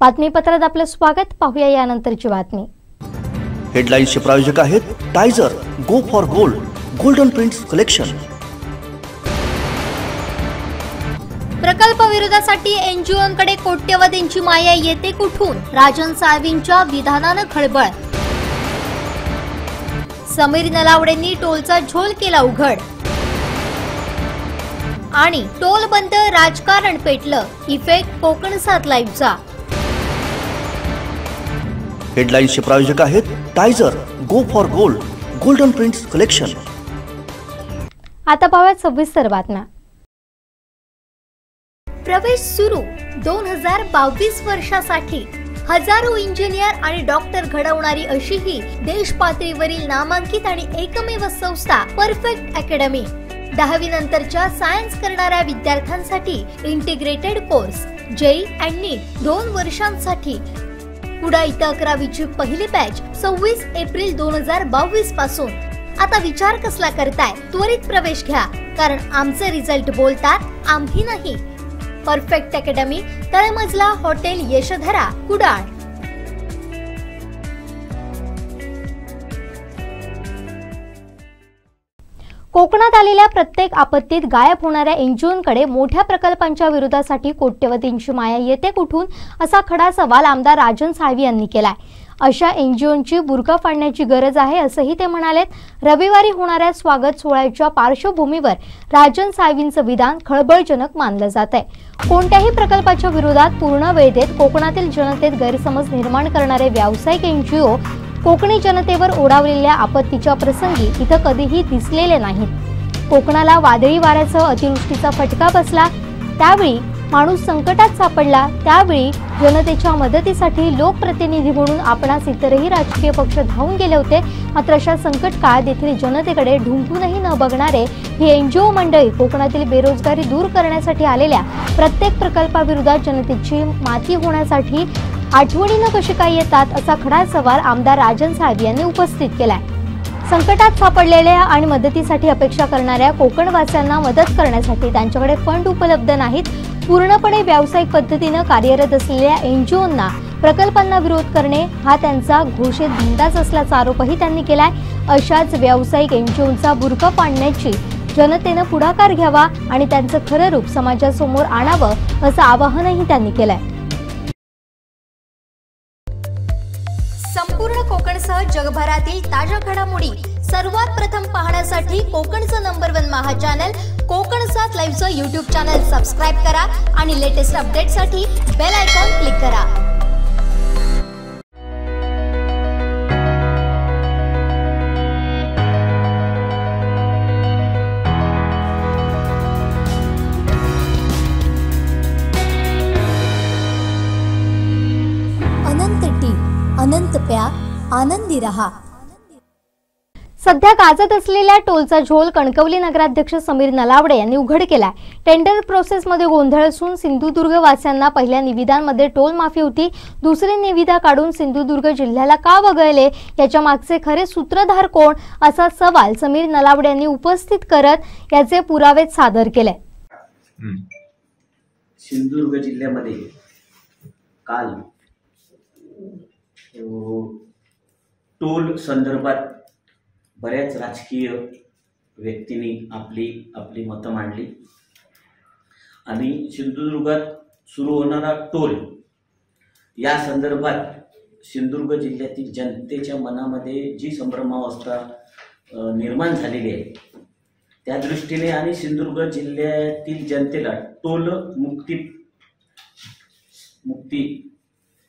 बातमीपत्रात आपलं स्वागत. पाहूया यानंतरची बातमी. हेडलाईन्सचे प्रायोजक आहेत टायझर, go for gold, golden prints collection. प्रकल्प विरोधासाठी एनजीओंकडे कोट्यवधींची माया येते कुठून? राजन साळवींच्या विधानानं खळबळ. समीर नलावडेंनी टोलचा झोल केला उघड. आणि टोल बंद राजकारण पेटलं, इफेक्ट कोकण 7 लाईव्हचा. हेडलाईन्सचे प्रायोजक आहेत टायझर, go for gold, golden prints collection. आता पाहूया सविस्तर बातम्या. प्रवेश सुरू 2022 वर्षासाठी. हजारो इंजिनियर आणि डॉक्टर घडवणारी अशी ही देश पातळीवरील नामांकित आणि एकमेव संस्था परफेक्ट अकॅडमी. 10वी नंतरच्या सायन्स करणाऱ्या विद्यार्थ्यांसाठी इंटिग्रेटेड कोर्स जेई आणि नीट 2 वर्षांसाठी. पुढे इथं 11वीची पहिली बॅच 26 एप्रिल 2022 पासून. आता विचार कसला करताय? त्वरित प्रवेश घ्या, कारण आमचे रिझल्ट बोलतात, आम्ही नाही. परफेक्ट अकॅडमी, तळमजला, हॉटेल यशोधरा, कुडाळ. कोकणात आलेल्या प्रत्येक आपत्तीत गायब होणाऱ्या एनजीओंकडे मोठ्या प्रकल्पांच्या विरोधासाठी कोट्यवधींची माया येते कुठून, असा खडा सवाल आमदार राजन साळवी यांनी केलाय. अशा एनजीओंची बुरका फाडण्याची गरज आहे, असंही ते म्हणालेत. रविवारी होणाऱ्या स्वागत सोहळ्याच्या पार्श्वभूमीवर राजन साळवींचं विधान खळबळजनक मानलं जात आहे. कोणत्याही प्रकल्पाच्या विरोधात पूर्ण वेळ देत कोकणातील जनतेत गैरसमज निर्माण करणारे व्यावसायिक एनजीओ कोकणी जनतेवर ओढावलेल्या आपत्तीच्या प्रसंगी इथं कधीही दिसलेले नाहीत. कोकणाला वादळी वाऱ्यासह अतिवृष्टीचा फटका बसला, त्यावेळी माणूस संकटात सापडला, त्यावेळी जनतेच्या मदतीसाठी लोकप्रतिनिधी म्हणून आपणास इतरही राजकीय पक्ष धावून गेले होते. मात्र अशा संकट काळात देखील जनतेकडे ढुंकूनही न बघणारे ही एनजीओ मंडळी कोकणातील बेरोजगारी दूर करण्यासाठी आलेल्या प्रत्येक प्रकल्पाविरोधात जनतेची माती होण्यासाठी आठवणीनं कशी काय येतात, असा खडा सवाल आमदार राजन साळवी यांनी उपस्थित केलाय. संकटात सापडलेल्या आणि मदतीसाठी अपेक्षा करणाऱ्या कोकणवासियांना मदत करण्यासाठी त्यांच्याकडे फंड उपलब्ध नाहीत. पूर्णपणे व्यावसायिक पद्धतीने कार्यरत असलेल्या एनजीओंना प्रकल्पांना विरोध करणे हा त्यांचा घोषित धंदाच असल्याचा आरोपही त्यांनी केलाय. अशाच व्यावसायिक एनजीओंचा बुरका पाडण्याची जनतेनं पुढाकार घ्यावा आणि त्यांचं खरं रूप समाजासमोर आणावं, असं आवाहनही त्यांनी केलंय. संपूर्ण कोकणसह जगभरातील ताज्या घडामोडी सर्वात प्रथम पाहण्यासाठी कोकणचं नंबर 1 महा चॅनल कोकण 7 लाईव्हचं यूट्यूब चॅनल सबस्क्राइब करा आणि लेटेस्ट अपडेटसाठी बेल आयकॉन क्लिक करा. अनंत टी, अनंत प्या, आनंदी रहा. सध्या गाजत असलेल्या टोलचा झोल कणकवली नगराध्यक्ष समीर नलावडे यांनी उघड केलाय. टेंडर प्रोसेसमध्ये गोंधळ असून सिंधुदुर्ग वासियांना पहिल्या निविदांमध्ये टोल माफी होती. दुसरी निविदा काढून सिंधुदुर्ग जिल्ह्याला का वगळले, याच्या मागचे खरे सूत्रधार कोण, असा सवाल समीर नलावडे यांनी उपस्थित करत याचे पुरावे सादर केले. सिंधुदुर्ग जिल्ह्यामध्ये काल टोल संदर्भात बऱ्याच राजकीय व्यक्तींनी आपली मतं मांडली आणि सिंधुदुर्गात सुरू होणारा टोल या संदर्भात सिंधुदुर्ग जिल्ह्यातील जनतेच्या मनामध्ये जी संभ्रमावस्था निर्माण झालेली आहे, त्या दृष्टीने आणि सिंधुदुर्ग जिल्ह्यातील जनतेला टोल मुक्ती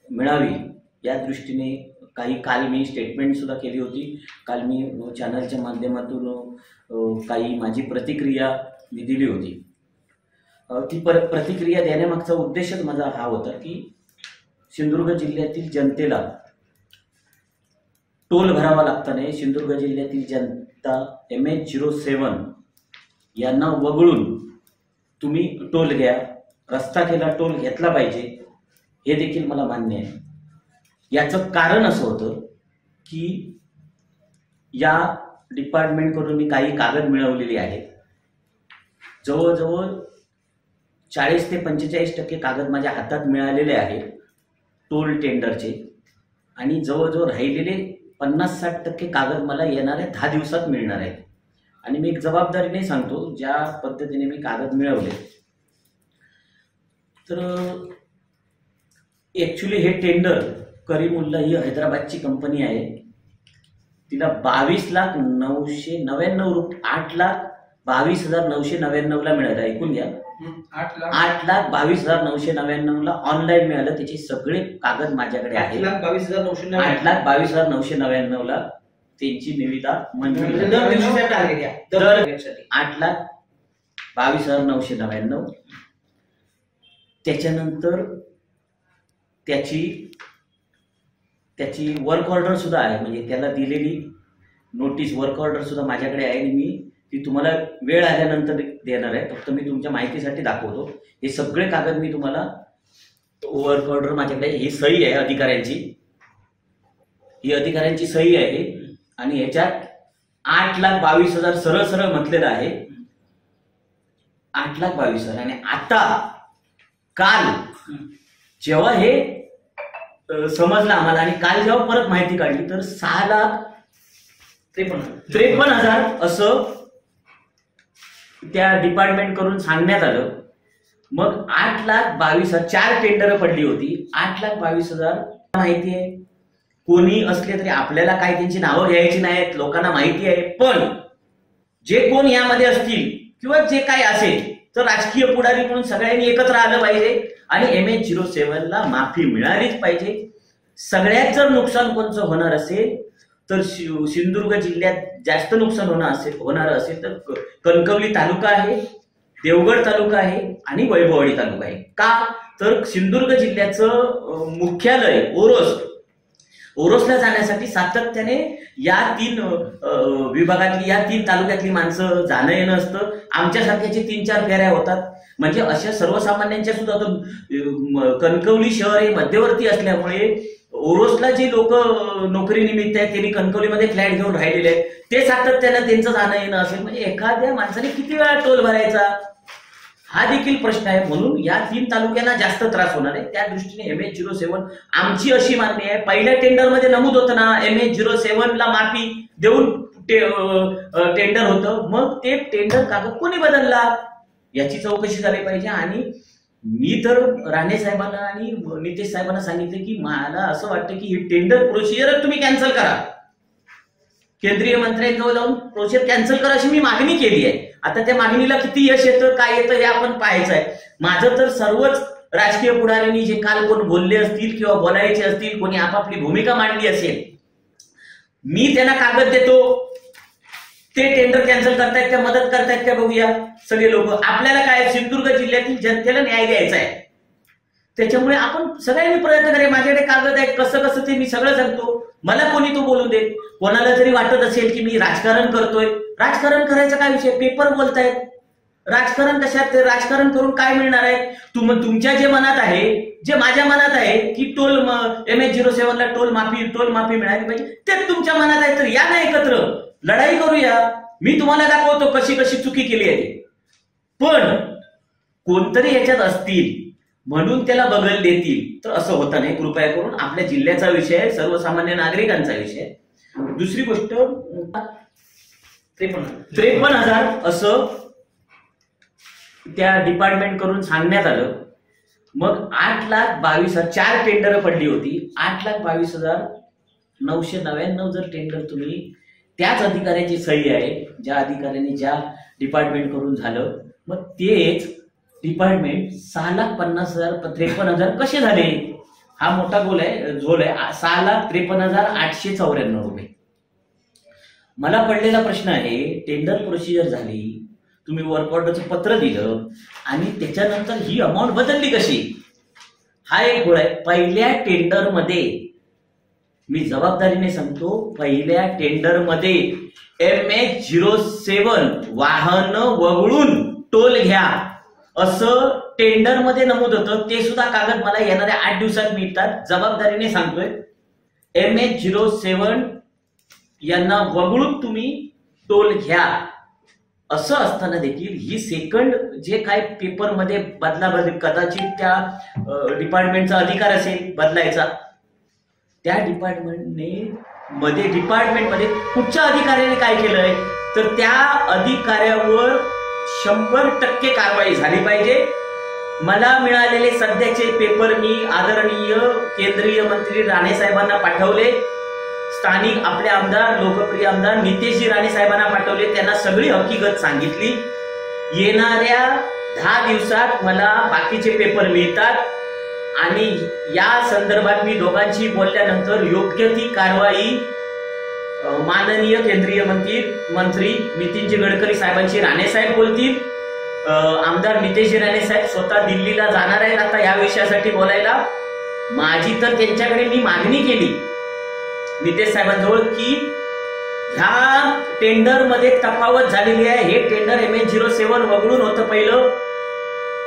मिळावी या दृष्टीने काल मी स्टेटमेंट सुद्धा केली होती. काल मी चॅनलच्या माध्यमातून काही माझी प्रतिक्रिया मी दिली होती. ती प्रतिक्रिया देण्यामागचा उद्देशच माझा हा होता की सिंधुदुर्ग जिल्ह्यातील जनतेला टोल भरावा लागता नाही. सिंधुदुर्ग जिल्ह्यातील जनता MH07 यांना वगळून तुम्ही टोल घ्या, रस्ता केला टोल घेतला पाहिजे, हे देखील मला मान्य आहे. याचं कारण असं होतं की या डिपार्टमेंटकडून मी काही कागद मिळवलेली आहेत. जवळजवळ 40 ते 45% कागद माझ्या हातात मिळालेले आहेत टोल टेंडरचे आणि जवळजवळ राहिलेले 50-60% कागद मला येणाऱ्या 10 दिवसात मिळणार आहेत. आणि मी एक जबाबदारीने सांगतो, ज्या पद्धतीने मी कागद मिळवले तर ॲक्च्युली हे टेंडर करीमुल्ला ही हैदराबादची कंपनी आहे. तिला 22,999,000 8,22,999 मिळालं. ऐकून घ्या, 8,22,999 ऑनलाईन मिळालं. त्याचे सगळे कागद माझ्याकडे आहेत. 8,22,999 त्यांची निविदा मंजूर 8,22,999. त्याच्यानंतर त्याची वर्क ऑर्डर सुद्धा आहे, म्हणजे त्याला दिलेली नोटीस वर्क ऑर्डर सुद्धा माझ्याकडे आहे आणि मी ती तुम्हाला वेळ आल्यानंतर देणार आहे. फक्त मी तुमच्या माहितीसाठी दाखवतो. हे सगळे कागद मी तुम्हाला, वर्क ऑर्डर माझ्याकडे, ही सही आहे अधिकाऱ्यांची, ही अधिकाऱ्यांची सही आहे आणि ह्याच्यात 8,22,000 सरळ सरळ म्हटलेलं आहे. 8,22,000. आणि आता काल जेव्हा हे समजलं आम्हाला आणि काल जेव्हा परत माहिती काढली तर 6,53,000 असं त्या डिपार्टमेंट कडून सांगण्यात आलं. मग 8,22,000 4 टेंडर पडली होती. 8,22,000 माहिती आहे. कोणी असले तरी आपल्याला काय त्यांची नावं घ्यायची नाहीत, लोकांना माहिती आहे. पण जे कोण यामध्ये असतील किंवा जे काय असेल तर राजकीय पुढारी म्हणून सगळ्यांनी एकत्र आलं पाहिजे आणि MH07 ला माफी मिळालीच पाहिजे. सगळ्यात जर नुकसान कोणचं होणार असेल तर सिंधुदुर्ग जिल्ह्यात जास्त नुकसान होणार असेल तर कणकवली तालुका आहे, देवगड तालुका आहे आणि वैभववाडी तालुका आहे. का तर सिंधुदुर्ग जिल्ह्याचं मुख्यालय ओरोसला जाण्यासाठी सातत्याने या 3 विभागातली, या 3 तालुक्यातली माणसं जाणं येणं असतं. आमच्यासारख्याचे 3-4 फेऱ्या होतात. म्हणजे अशा सर्वसामान्यांच्या सुद्धा कणकवली शहर हे मध्यवर्ती असल्यामुळे ओरोसला जे लोक नोकरी निमित्त आहेत त्यांनी कणकवलीमध्ये फ्लॅट घेऊन राहिलेले आहेत, ते सातत्यानं त्यांचं जाणं येणं असेल. म्हणजे एखाद्या माणसाने किती वेळा टोल भरायचा हा देखील प्रश्न आहे. म्हणून या 3 तालुक्यांना जास्त त्रास होणार आहे. त्या दृष्टीने MH07 आमची अशी मागणी आहे. पहिल्या टेंडरमध्ये नमूद होतं ना MH07 ला माफी देऊन टेंडर होतं, मग ते टेंडर कागद कोणी बदलला याची चौकशी झाली पाहिजे. आणि मी तर राणे साहेबांना आणि नितेश साहेबांना सांगितले की मला असं वाटतं की ही टेंडर प्रोसिजर तुम्ही कॅन्सल करा, केंद्रीय मंत्र्यांजवळ जाऊन प्रोसिजर कॅन्सल करा अशी मी मागणी केली आहे. आता त्या मागणीला किती यश येतं काय येतं हे आपण पाहायचं आहे. माझं तर सर्वच राजकीय पुढाऱ्यांनी जे काल कोण बोलले असतील किंवा बोलायचे असतील, कोणी आपापली भूमिका मांडली असेल, मी त्यांना कागद देतो. ते टेंडर कॅन्सल करतायत का मदत करतायत का बघूया सगळे लोक. आपल्याला काय सिंधुदुर्ग जिल्ह्यातील जनतेला न्याय द्यायचा आहे. त्याच्यामुळे आपण सगळ्यांनी प्रयत्न करायचे. माझ्याकडे कागद आहेत, कसं कसं ते मी सगळं सांगतो. मला कोणी तो बोलू देत. कोणाला जरी वाटत असेल की मी राजकारण करतोय, राजकारण करायचा काय विषय, पेपर बोलतायत. राजकारण कशात, राजकारण करून काय मिळणार आहे. तुमच्या जे मनात आहे, जे माझ्या मनात आहे की टोल MH07 ला टोल माफी मिळाली पाहिजे, ते तुमच्या मनात आहे. तर या ना एकत्र लढाई करूया. मी तुम्हाला दाखवतो कशी कशी चुकी केली आहे. पण कोणतरी याच्यात असतील म्हणून त्याला बगल देतील तर असं होतं नाही. कृपया करून आपल्या जिल्ह्याचा विषय आहे, सर्वसामान्य नागरिकांचा विषय आहे. दुसरी गोष्ट 53,000 असं त्या डिपार्टमेंट कडून सांगण्यात आलं. मग 8,22,000 4 टेंडर पडली होती. 8,22,999 जर टेंडर तुम्ही त्याच अधिकाऱ्याची सही आहे, ज्या अधिकाऱ्याने ज्या डिपार्टमेंट कडून झालं, मग तेच डिपार्टमेंट 6,50,000 कसे झाले. हा मोठा झोल आहे. 6,53,894 रुपये. मला पडलेला प्रश्न आहे, टेंडर प्रोसिजर झाली, तुम्ही वर्क ऑर्डरचं पत्र दिलं आणि त्याच्यानंतर ही अमाऊंट बदलली कशी, हा एक गोळ आहे. पहिल्या टेंडरमध्ये मी जबाबदारीने सांगतो, पहिल्या टेंडरमध्ये MH07 वाहन वगळून टोल घ्या असं टेंडरमध्ये नमूद होतं. ते सुद्धा कागद मला येणाऱ्या 8 दिवसात मिळतात. जबाबदारीने सांगतोय, MH07 यांना वगळून तुम्ही टोल घ्या असं असताना देखील ही सेकंड जे काय पेपरमध्ये बदलाबदली कदाचित त्या डिपार्टमेंटचा अधिकार असेल बदलायचा, त्या डिपार्टमेंटमध्ये कुठच्या अधिकाऱ्याने काय केलंय तर त्या अधिकाऱ्यावर 100% कारवाई झाली पाहिजे. मला मिळालेले सध्याचे पेपर मी आदरणीय केंद्रीय मंत्री राणे साहेबांना पाठवले, स्थानिक आपले आमदार लोकप्रिय आमदार नितेशजी राणे साहेबांना पाठवले, त्यांना सगळी हकीकत सांगितली. येणाऱ्या 10 दिवसात मला बाकीचे पेपर मिळतात आणि या संदर्भात मी दोघांशी बोलल्यानंतर योग्य ती कारवाई माननीय केंद्रीय मंत्री नितीनजी गडकरी साहेबांशी राणे साहेब बोलतील. आमदार नितेशजी राणे साहेब स्वतः दिल्लीला जाणार आहेत आता या विषयासाठी बोलायला. माझी तर त्यांच्याकडे मी मागणी केली नितेश साहेबांजवळ की ह्या टेंडर मध्ये तफावत झालेली आहे. हे टेंडर MH07 वगळून होतं पहिलं,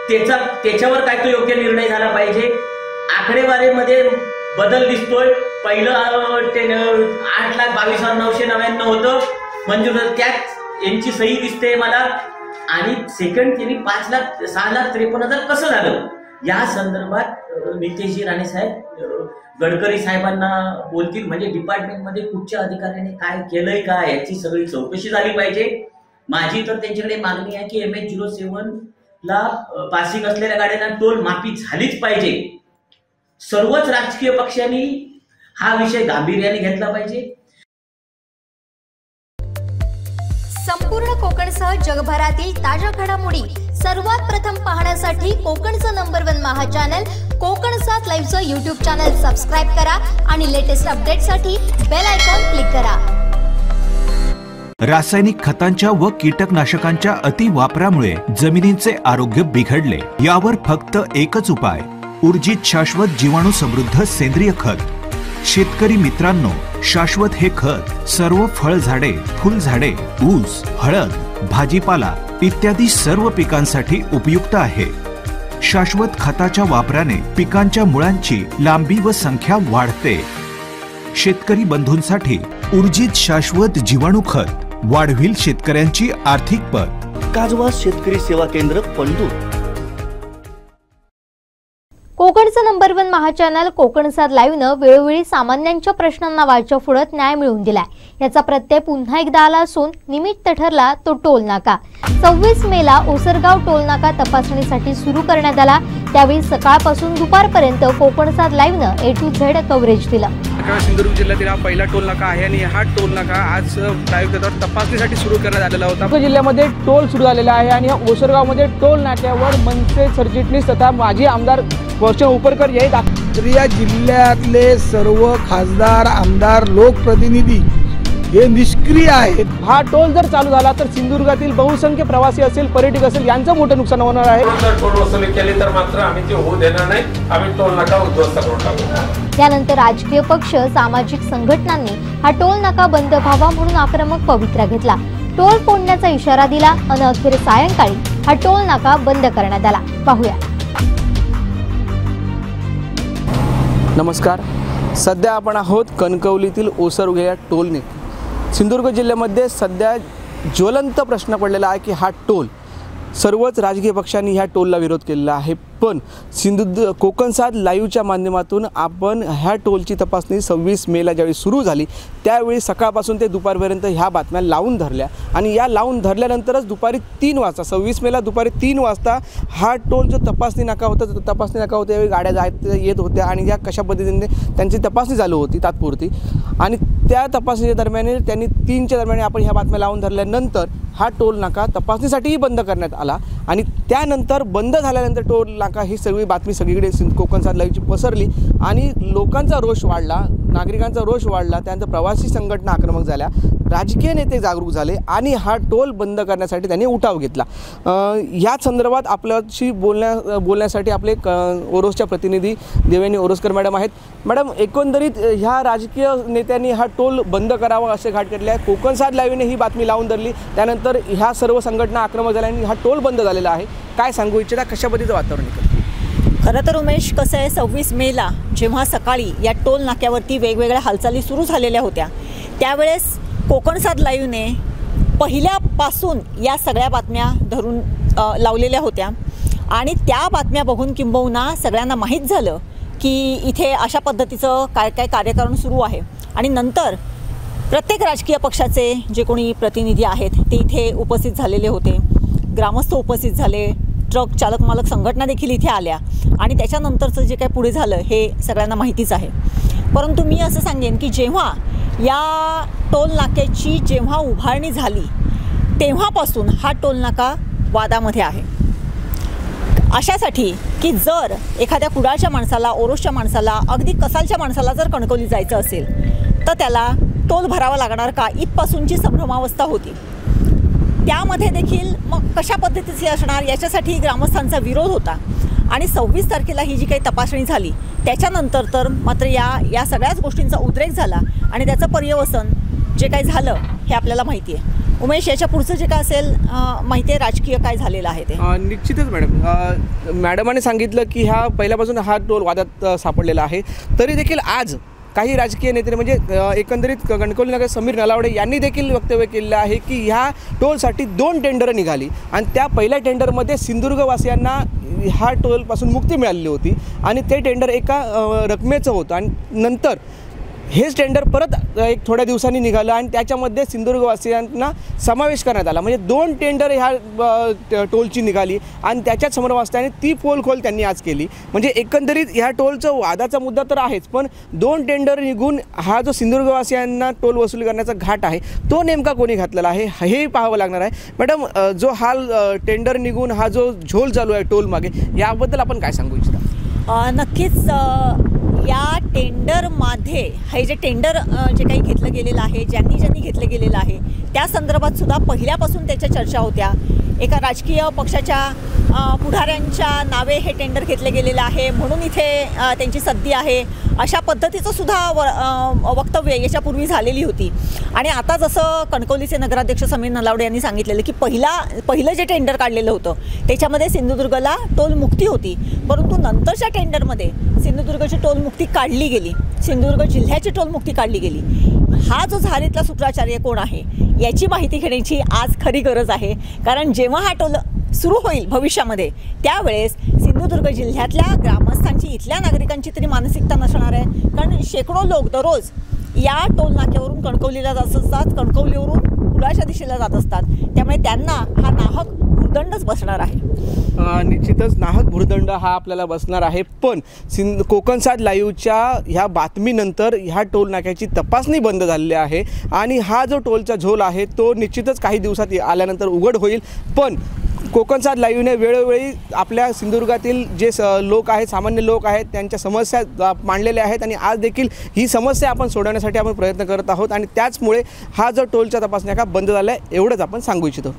त्याच्यावर काय तो योग्य निर्णय झाला पाहिजे. आकडेवारीमध्ये बदल दिसतोय. पहिलं 8,22,999 होतं मंजूर, त्यात यांची सही दिसते मला. आणि सेकंड त्यांनी 5,06,53,000 कसं झालं या संदर्भात नितेशजी राणे साहेब गडकरी साहेबांना बोलतील. म्हणजे डिपार्टमेंटमध्ये कुठच्या अधिकाऱ्याने काय केलंय का याची सगळी चौकशी झाली पाहिजे. माझी तर त्यांच्याकडे मागणी आहे की MH07 ला पासिंग असलेल्या गाड्यांना टोल माफी झालीच पाहिजे. सर्वच राजकीय पक्षांनी हा विषय गांभीर्याने घेतला पाहिजे. संपूर्ण कोकणसह जगभरातील ताज्या घडामोडी सर्वात प्रथम पाहण्यासाठी कोकणचं नंबर 1 महा चॅनल कोकणसात लाईव्हचं YouTube चॅनल सबस्क्राईब करा आणि लेटेस्ट अपडेटसाठी बेल आयकॉन क्लिक करा. रासायनिक खतांच्या व कीटकनाशकांच्या अति वापरामुळे जमिनींचे आरोग्य बिघडले. यावर फक्त एकच उपाय, ऊर्जित शाश्वत जीवाणू समृद्ध सेंद्रिय खत. शेतकरी मित्रांनो, शाश्वत हे खत सर्व फळझाडे, फुलझाडे, ऊस, हळद, भाजीपाला इत्यादी सर्व पिकांसाठी उपयुक्त आहे. शाश्वत खताच्या वापराने पिकांच्या मुळांची लांबी व संख्या वाढते. शेतकरी बंधूंसाठी ऊर्जित शाश्वत जीवाणू खत वाढविल शेतकऱ्यांची आर्थिक पत. काजवास शेतकरी सेवा केंद्र पंढूर. कोकणचं नंबर 1 महा चॅनल कोकणसात लाईव्हनं वेळोवेळी सामान्यांच्या प्रश्नांना वाचा फोडत न्याय मिळवून दिलाय. याचा प्रत्यय पुन्हा एकदा आला असून निमित्त ठरला तो टोल नाका. 26 मेला ओसरगाव टोल नाका तपासणीसाठी सुरू करण्यात आला. त्यावेळी सकाळपासून दुपारपर्यंत कोकणसात लाईव्हनं A to Z कव्हरेज दिलं. सिंधुदुर्ग जिल्ह्यातील हा पहिला टोल नाका आहे आणि हा टोल नाका आज प्रायोगिक तौर तपासणीसाठी सुरू करण्यात आलेला होता. जिल्ह्यामध्ये टोल सुरू झालेला आहे आणि ओसरगावमध्ये टोल नाक्यावर मनसे सरचिटणीस तथा माजी आमदार वर्षा उपरकर हे या जिल्ह्यातले सर्व खासदार आमदार लोकप्रतिनिधी हे निष्क्रिय आहेत. हा टोल जर चालू झाला तर सिंधुदुर्गातील बहुसंख्य प्रवासी असेल, पर्यटक असेल, यांचं मोठं नुकसान होणार आहे. टोल वसुली केली तर मात्र आम्ही ते होऊ देणार नाही. आम्ही टोल नाका उद्ध्वस्त करून टाकू. त्यानंतर राजकीय पक्ष, सामाजिक संघटनांनी हा टोल नाका बंद व्हावा म्हणून आक्रमक पवित्रा घेतला. टोल फोडण्याचा इशारा दिला आणि अखेर सायंकाळी हा टोल नाका बंद करण्यात आला. पाहूया. नमस्कार, सध्या आपण आहोत कणकवलीतील ओसरगाव या टोलने. सिंधुदुर्ग जिल्ह्यामध्ये सध्या ज्वलंत प्रश्न पडलेला आहे की हा टोल, सर्वच राजकीय पक्षांनी ह्या टोलला विरोध केलेला आहे. पण कोकणसात लाईव्हच्या माध्यमातून आपण ह्या टोलची तपासणी 26 मेला ज्यावेळी सुरू झाली त्यावेळी सकाळपासून ते दुपारपर्यंत ह्या बातम्या लावून धरल्या आणि या लावून धरल्यानंतरच दुपारी 3 वाजता 26 मेला दुपारी 3 वाजता हा टोल जो तपासणी नाका होता त्यावेळी गाड्या येत होत्या आणि या कशा पद्धतीने त्यांची तपासणी चालू होती तात्पुरती. आणि त्या तपासणीच्या दरम्यान त्यांनी 3च्या दरम्यान आपण ह्या बातम्या लावून धरल्यानंतर हा टोल नाका तपासणीसाठीही बंद करण्यात आला. आणि त्यानंतर बंद झाल्यानंतर टोल नाका ही सगळी बातमी सगळीकडे कोकणसात लाईव्हची पसरली आणि लोकांचा रोष वाढला, नागरिकांचा रोष वाढला. त्यानंतर प्रवासी संघटना आक्रमक झाल्या, राजकीय नेते जागरूक झाले आणि हा टोल बंद करण्यासाठी त्यांनी उठाव घेतला. याच संदर्भात आपल्याशी बोलण्यासाठी आपले ओरोसच्या प्रतिनिधी देवयानी ओरोसकर मॅडम आहेत. मॅडम, एकंदरीत ह्या राजकीय नेत्यांनी हा टोल बंद करावा असे घाट घेतले आहे. कोकणसात लाईव्हने ही बातमी लावून धरली, त्यानंतर ह्या सर्व संघटना आक्रमक झाल्या आणि हा टोल बंद झालेला आहे. काय सांगू इच्छिता, कशा पद्धतीचं वातावरण आहे? खरं तर उमेश, कसं आहे, 26 मेला जेव्हा सकाळी या टोल नाक्यावरती वेगवेगळ्या हालचाली सुरू झालेल्या होत्या त्यावेळेस कोकणसात लाईव्हने पहिल्यापासून या सगळ्या बातम्या धरून लावलेल्या होत्या आणि त्या बातम्या बघून किंबहुना सगळ्यांना माहीत झालं की इथे अशा पद्धतीचं काय कार्यकारण सुरू आहे आणि नंतर प्रत्येक राजकीय पक्षाचे जे कोणी प्रतिनिधी आहेत ते इथे उपस्थित झालेले होते, ग्रामस्थ उपस्थित झाले, ट्रक चालक मालक संघटना देखील इथे आल्या आणि त्याच्यानंतरचं जे काही पुढे झालं हे सगळ्यांना माहितीच आहे। परंतु मी असं सांगेन की जेव्हा या टोल नाक्याची जेव्हा उभारणी झाली तेव्हापासून हा टोल नाका वादामध्ये आहे, अशासाठी की जर एखाद्या कुडाळच्या माणसाला, ओरोसच्या माणसाला, अगदी कसालच्या माणसाला जर कणकवली जायचं असेल तर त्याला टोल भरावा लागणार का इथपासूनची संभ्रमावस्था होती। त्यामध्ये देखील मग कशा पद्धतीचे असणार याच्यासाठी ग्रामस्थांचा विरोध होता आणि 26 तारखेला ही जी काही तपासणी झाली त्याच्यानंतर तर मात्र या सगळ्याच गोष्टींचा उद्रेक झाला आणि त्याचं पर्यवसन जे काही झालं हे आपल्याला माहिती आहे। उमेश, याच्या पुढचं जे काय असेल माहिती आहे राजकीय काय झालेलं आहे ते? निश्चितच मॅडमाने सांगितलं की ह्या पहिल्यापासून हा टोल वादात सापडलेला आहे, तरी देखील आज काही राजकीय नेते म्हणजे एकंदरीत कणकवली नगर समीर नलावडे यांनी देखील वक्तव्य केलेलं आहे की ह्या टोलसाठी 2 टेंडर निघाली आणि त्या पहिल्या टेंडरमध्ये सिंधुदुर्गवासियांना ह्या टोलपासून मुक्ती मिळालेली होती आणि ते टेंडर एका रकमेचं होतं आणि नंतर हेच टेंडर परत एक थोड्या दिवसांनी निघालं आणि त्याच्यामध्ये सिंधुदुर्गवासियांना समावेश करण्यात आला। म्हणजे 2 टेंडर ह्या टोलची निघाली आणि त्याच्याच समोरवासियांनी ती पोलखोल त्यांनी आज केली। म्हणजे एकंदरीत ह्या टोलचं वादाचा मुद्दा तर आहेच, पण 2 टेंडर निघून हा जो सिंधुदुर्गवासियांना टोल वसूल करण्याचा घाट आहे तो नेमका कोणी घातलेला आहे हे पाहावं लागणार आहे। मॅडम, जो हा टेंडर निघून हा जो झोल चालू आहे टोल मागे, याबद्दल आपण काय सांगू इच्छिता? नक्कीच या टेंडरमध्ये हे जे टेंडर जे काही घेतलं गेलेलं आहे, ज्यांनी घेतलं गेलेलं आहे त्या संदर्भात सुद्धा पहिल्यापासून त्याच्या चर्चा होत्या। एका राजकीय पक्षाच्या पुढाऱ्यांच्या नावे हे टेंडर घेतले गेलेलं आहे म्हणून इथे त्यांची सद्दी आहे, अशा पद्धतीचं सुद्धा वक्तव्य याच्यापूर्वी झालेली होती। आणि आता जसं कणकवलीचे नगराध्यक्ष समीर नलावडे यांनी सांगितलेलं की पहिलं जे टेंडर काढलेलं होतं त्याच्यामध्ये सिंधुदुर्गला टोल मुक्ती होती, परंतु नंतरच्या टेंडरमध्ये सिंधुदुर्गची टोल मुक्ती काढली गेली, सिंधुदुर्ग जिल्ह्याची टोल मुक्ती काढली गेली। हा जो झारीतला शुक्राचार्य कोण आहे याची माहिती घेण्याची आज खरी गरज आहे, कारण जेव्हा हा टोल सुरू होईल भविष्यामध्ये त्यावेळेस सिंधुदुर्ग जिल्ह्यातल्या ग्रामस्थांची, इथल्या नागरिकांची तरी मानसिकता नसणार आहे, कारण शेकडो लोक दररोज या टोल नाक्यावरून कणकवलीला जात असतात, कणकवलीवरून कुडाळच्या दिशेला जात असतात, त्यामुळे त्यांना हा नाहक भुर्दंडच बसणार आहे। निश्चितच नाहक भुर्दंड हा आपल्याला बसणार आहे, पण कोकणसाद लाईव्हच्या ह्या बातमीनंतर ह्या टोल नाक्याची तपासणी बंद झालेली आहे आणि हा जो टोलचा झोल आहे तो निश्चितच काही दिवसात आल्यानंतर उघड होईल। पण कोकणसाद लाईव्हने वेळोवेळी आपल्या सिंधुदुर्गातील जे लोक आहेत, सामान्य लोक आहेत, त्यांच्या समस्या मांडलेल्या आहेत आणि आज देखील ही समस्या आपण सोडवण्यासाठी आपण प्रयत्न करत आहोत आणि त्याचमुळे हा जो टोलचा तपासणी का बंद झाला आहे एवढंच आपण सांगू इच्छितो।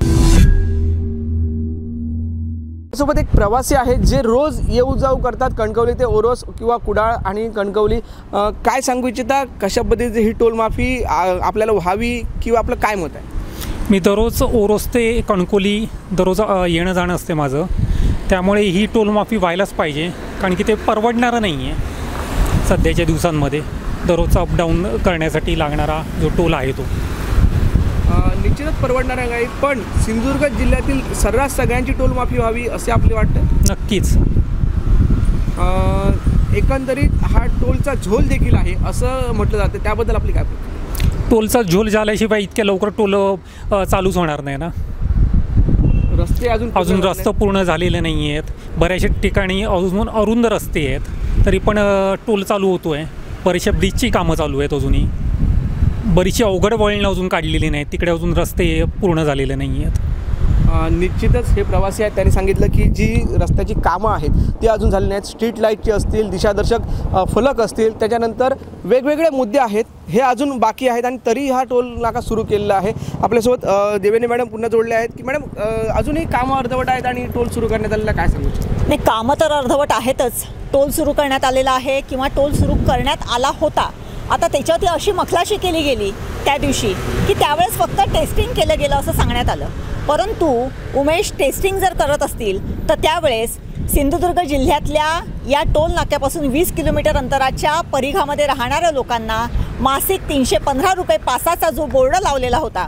सोबत एक प्रवासी आहेत जे रोज येऊ जाऊ करतात कणकवली ते ओरोस किंवा कुडाळ आणि कणकवली, काय सांगू इच्छिता कशा पद्धतीची ही टोल माफी आपल्याला व्हावी किंवा आपलं काय मत आहे? मी दररोज ओरोस ते कणकवली दररोज येणं जाणं असते माझं, त्यामुळे ही टोल माफी व्हायलाच पाहिजे, कारण की ते परवडणारं नाही आहे सध्याच्या दिवसांमध्ये दररोजचा अपडाऊन करण्यासाठी लागणारा जो टोल आहे तो निश्चितच परवडणार नाही, पण सिंधुदुर्ग जिल्ह्यातील सर्रास सगळ्यांची टोल माफी व्हावी असे आपले वाटतं? नक्कीच। एकंदरीत हा टोलचा झोल देखील आहे असं म्हटलं जातं, त्याबद्दल आपली काय? टोलचा झोल झाल्याशिवाय इतक्या लवकर टोल चालूच होणार नाही ना, रस्ते अजून रस्ते पूर्ण झालेले नाही आहेत, बऱ्याचशा ठिकाणी अजून अरुंद रस्ते आहेत तरी पण टोल चालू होतो आहे, बरेचशा ब्रिजची कामं चालू आहेत, अजूनही बरीचशी अवघड वळणं अजून काढलेली नाहीत, तिकडे अजून रस्ते पूर्ण झालेले नाही आहेत। निश्चितच हे प्रवासी आहेत त्यांनी सांगितलं की जी रस्त्याची कामं आहेत ती अजून झाली नाहीत, स्ट्रीट लाईटची असतील, दिशादर्शक फलक असतील, त्याच्यानंतर वेगवेगळे मुद्दे आहेत हे अजून बाकी आहेत आणि तरी हा टोल नाका सुरू केलेला आहे। आपल्यासोबत देवेने मॅडम पुन्हा जोडले आहेत की मॅडम अजूनही कामं अर्धवट आहेत आणि टोल सुरू करण्यात आलेला काय सांगू? नाही, कामं तर अर्धवट आहेतच, टोल सुरू करण्यात आलेला आहे किंवा टोल सुरू करण्यात आला होता, आता त्याच्यावरती अशी मखलाशी केली गेली त्या दिवशी की त्यावेळेस फक्त टेस्टिंग केलं गेलं असं सांगण्यात आलं, परंतु उमेश टेस्टिंग जर करत असतील तर त्यावेळेस सिंधुदुर्ग जिल्ह्यातल्या या टोल नाक्यापासून 20 किलोमीटर अंतराच्या परिघामध्ये राहणाऱ्या लोकांना मासिक 315 रुपये पासाचा जो बोर्ड लावलेला होता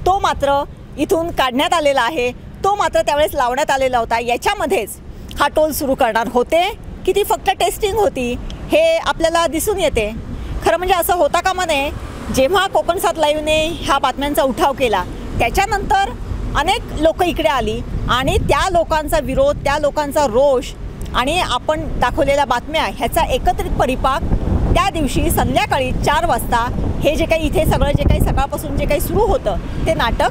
तो मात्र इथून काढण्यात आलेला आहे, तो मात्र त्यावेळेस लावण्यात आलेला होता। याच्यामध्येच हा टोल सुरू करणार होते की ती फक्त टेस्टिंग होती हे आपल्याला दिसून येते। खरं म्हणजे असं होता कामा नये। जेव्हा कोकण 7 लाईव्हने ह्या बातम्यांचा उठाव केला त्याच्यानंतर अनेक लोक इकडे आली आणि त्या लोकांचा विरोध, त्या लोकांचा रोष आणि आपण दाखवलेल्या बातम्या ह्याचा एकत्रित परिपाक त्या दिवशी संध्याकाळी 4 वाजता हे जे काही इथे सगळं जे काही सकाळपासून जे काही सुरू होतं ते नाटक,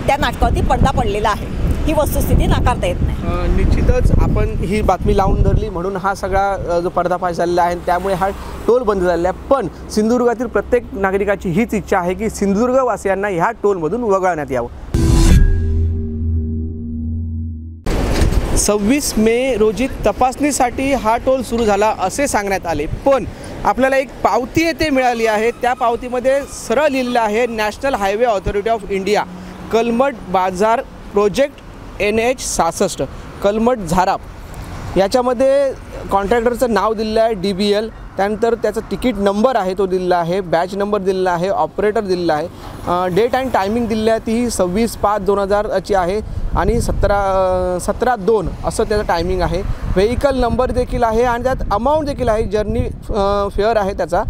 त्या नाटकावरती पडदा पडलेला आहे। ही वस्तुस्थिती नाकारता येत नाही। निश्चितच आपण ही बातमी लावून धरली म्हणून हा सगळा जो पर्दाफाश झालेला आहे, त्यामुळे हा टोल बंद झालेला आहे। पण सिंधुदुर्गातील प्रत्येक नागरिकाची हीच इच्छा आहे की सिंधुदुर्गवासियांना ह्या टोलमधून वगळण्यात यावं। 26 मे रोजी तपासणीसाठी हा टोल सुरू झाला असे सांगण्यात आले, पण आपल्याला एक पावती येथे मिळाली आहे। त्या पावतीमध्ये सरळ लिहिलेलं आहे national highway authority of India, Kalmath बाजार प्रोजेक्ट NH 66 कलमठ झाराप। याच्यामध्ये कॉन्ट्रॅक्टरचं नाव दिलेलं आहे DBL, त्यानंतर त्याचा तिकीट नंबर आहे तो दिलेला आहे, बॅच नंबर दिलेला आहे, ऑपरेटर दिलेला आहे, डेट अँड टायमिंग दिलेली आहे ती 26/5/2000 आहे आणि 17/2 असं त्याचं टायमिंग आहे। व्हेकल नंबर देखील आहे आणि त्यात अमाऊंट देखील आहे, जर्नी फेअर आहे त्याचा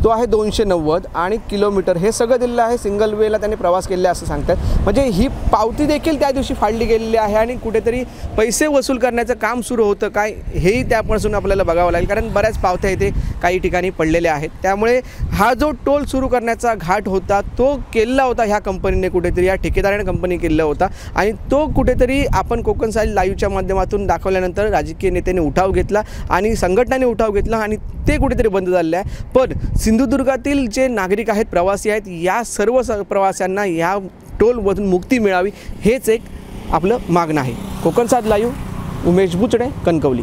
तो आहे 290 आणि किलोमीटर हे सगळं दिलेलं आहे। सिंगल वेला त्याने प्रवास केलेला असं सांगतात। म्हणजे ही पावती देखील त्या दिवशी फाडली गेलेली आहे आणि कुठेतरी पैसे वसूल करण्याचं काम सुरू होतं काय हेही त्यापासून आपल्याला बघावं लागेल, कारण बऱ्याच पावत्या इथे काही ठिकाणी पडलेल्या आहेत। त्यामुळे हा जो टोल सुरू करण्याचा घाट होता तो केलेला होता ह्या कंपनीने, कुठेतरी या ठेकेदाराने कंपनी केलेला होता आणि तो कुठेतरी आपण कोकण 7 लाईव्हच्या माध्यमातून दाखवल्यानंतर राजकीय नेत्याने उठाव घेतला आणि संघटनाने उठाव घेतला आणि ते कुठेतरी बंद झालेलं आहे। पण सिंधुदुर्गातील जे नागरिक आहेत, प्रवासी आहेत, या सर्व प्रवाशांना या टोलमधून मुक्ती मिळावी हेच एक आपलं मागणं आहे। कोकण 7 लाईव्ह, उमेश बुचडे, कणकवली।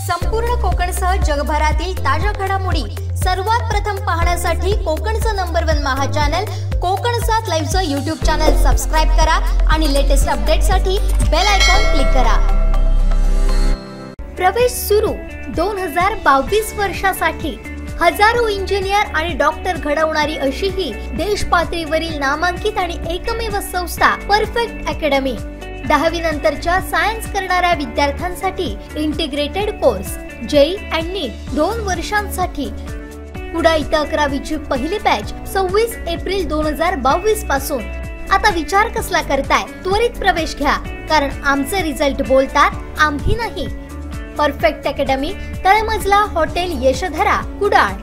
संपूर्ण कोकणसह जगभरातील ताज्या घडामोडी सर्वात प्रथम पाहण्यासाठी कोकणचं नंबर 1 महा चॅनल कोकण 7 लाईव्हचं यूट्यूब चॅनल सबस्क्राईब करा आणि लेटेस्ट अपडेटसाठी बेल आयकॉन क्लिक करा। प्रवेश सुरू 2022 वर्षासाठी हजारो इंजिनियर आणि डॉक्टर घडवणारी अशी ही देश पातळीवरील नामांकित आणि एकमेव संस्था परफेक्ट अकॅडमी। 10वी नंतरच्या सायन्स करणाऱ्या विद्यार्थ्यांसाठी इंटिग्रेटेड कोर्स JEE आणि NEET 2 वर्षांसाठी। पुढा इथं 11वीची पहिली बॅच 26 एप्रिल 2022 पासून। आता विचार कसला करताय? त्वरित प्रवेश घ्या, कारण आमचे रिझल्ट बोलतात, आम्ही नाही। परफेक्ट अकॅडमी, तळमजला, हॉटेल यशोधरा, कुडाळ।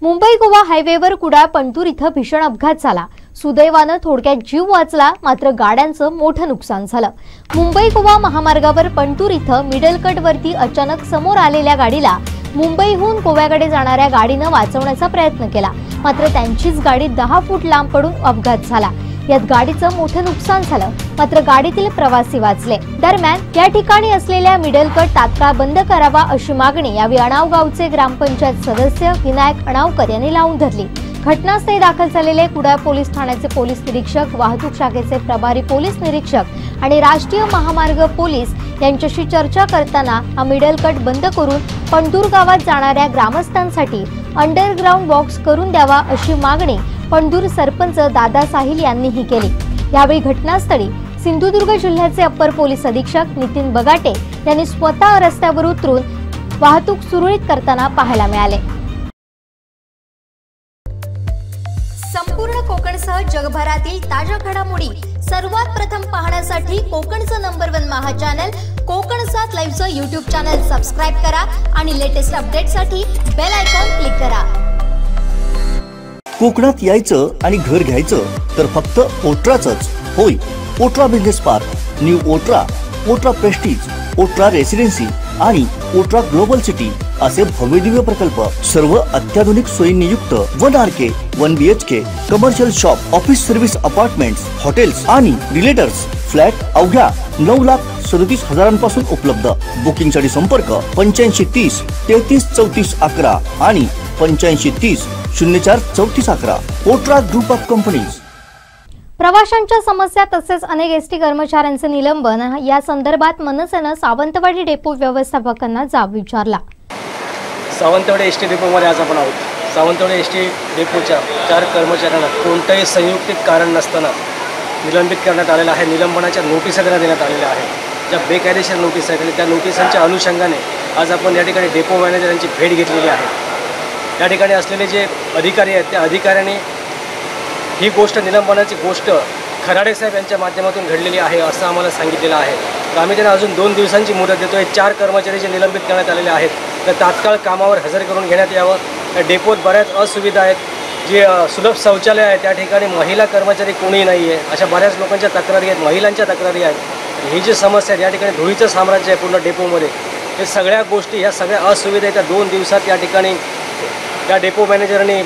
मुंबई गोवा हायवेवर कुडाळ पंतूर इथं भीषण अपघात झाला। सुदैवानं थोडक्यात जीव वाचला, मात्र गाड्यांचं मोठं नुकसान झालं। मुंबई गोवा महामार्गावर पंतूर इथं मिडल कट वरती अचानक समोर आलेल्या गाडीला मुंबईहून गोव्याकडे जाणाऱ्या गाडीनं वाचवण्याचा प्रयत्न केला, मात्र त्यांचीच गाडी 10 फूट लांब पडून अपघात झाला। यात गाडीचं मोठं नुकसान झालं, मात्र गाडीतील प्रवासी वाचले। दरम्यान या ठिकाणी असलेल्या मिडल कट तात्काळ बंद करावा अशी मागणी यावेळी अणाव गावचे ग्रामपंचायत सदस्य विनायक अणावकर यांनी लावून धरली। घटनास्थळी दाखल झालेले कुडाळ पोलीस ठाण्याचे पोलीस निरीक्षक, वाहतूक शाखेचे प्रभारी पोलीस निरीक्षक आणि राष्ट्रीय महामार्ग पोलीस यांच्याशी चर्चा करताना हा मिडल कट बंद करून पंढूर गावात जाणाऱ्या ग्रामस्थांसाठी अंडरग्राउंड बॉक्स करून द्यावा अशी मागणी पंढूर सरपंच दादा साहिल यांनीही केली। यावेळी घटनास्थळी सिंधुदुर्ग जिल्ह्याचे अप्पर पोलीस अधीक्षक नितीन बगाटे यांनी स्वतः रस्त्यावर उतरून वाहतूक सुरळीत करताना पाहायला मिळाले। संपूर्ण कोकणसह जगभरातील ताज्या घडामोडी सर्वात प्रथम पाहण्यासाठी कोकणचं नंबर 1 महा चॅनल कोकण 7 लाईव्हचं यूट्यूब चॅनल सबस्क्राईब करा आणि लेटेस्ट अपडेटसाठी बेल आयकॉन क्लिक करा। कोकणात यायचं आणि घर घ्यायचं तर फक्त ओट्राचंच होय। Otra business park, new Otra, Otra prestige, Otra residency आणि ओट्रा ग्लोबल सिटी असे भव्यदिव्य प्रकल्प, सर्व अत्याधुनिक सोयींनी युक्त 1 RK 1 BHK commercial shop, office service apartments, hotels आणि रिलेटर्स फ्लॅट अवघ्या 9,37,000 उपलब्ध। बुकिंग साठी संपर्क 8530 33 34 11 आणि 8530 04 34 11। ओट्रा ग्रुप ऑफ कंपनीज। प्रवाशांच्या समस्या तसेच अनेक एसटी कर्मचाऱ्यांचे निलंबन या संदर्भात मनसेनं सावंतवाडी डेपो व्यवस्थापकांना जाब विचारला। सावंतवाडी एसटी डेपोमध्ये आज आपण आहोत। सावंतवाडी एसटी डेपोच्या 4 कर्मचाऱ्यांना कोणतेही संयुक्तिक कारण नसताना निलंबित करण्यात आलेलं आहे। निलंबनाच्या नोटिसा देण्यात आलेल्या आहेत, ज्या बेकायदेशीर नोटीस आहेत आणि त्या नोटिसांच्या अनुषंगाने आज आपण या ठिकाणी डेपो मॅनेजरांची भेट घेतलेली आहे। या ठिकाणी असलेले जे अधिकारी आहेत त्या अधिकाऱ्यांनी ही गोष्ट निलंबनाची गोष्ट खराडे साहेब यांच्या माध्यमातून घडलेली आहे असं आम्हाला सांगितलेलं आहे। तर आम्ही त्यांना अजून 2 दिवसांची मुदत देतो। हे 4 कर्मचारी जे निलंबित करण्यात आलेले आहेत तर तात्काळ कामावर हजर करून घेण्यात यावं। या डेपोत बऱ्याच असुविधा आहेत, जे सुलभ शौचालय आहे त्या ठिकाणी महिला कर्मचारी कोणीही नाही आहे, अशा बऱ्याच लोकांच्या तक्रारी आहेत, महिलांच्या तक्रारी आहेत। ही जी समस्या आहे या ठिकाणी धुळीचं साम्राज्य आहे पूर्ण डेपोमध्ये। हे सगळ्या गोष्टी ह्या सगळ्या असुविधा त्या 2 दिवसात या ठिकाणी या डेपो मॅनेजरने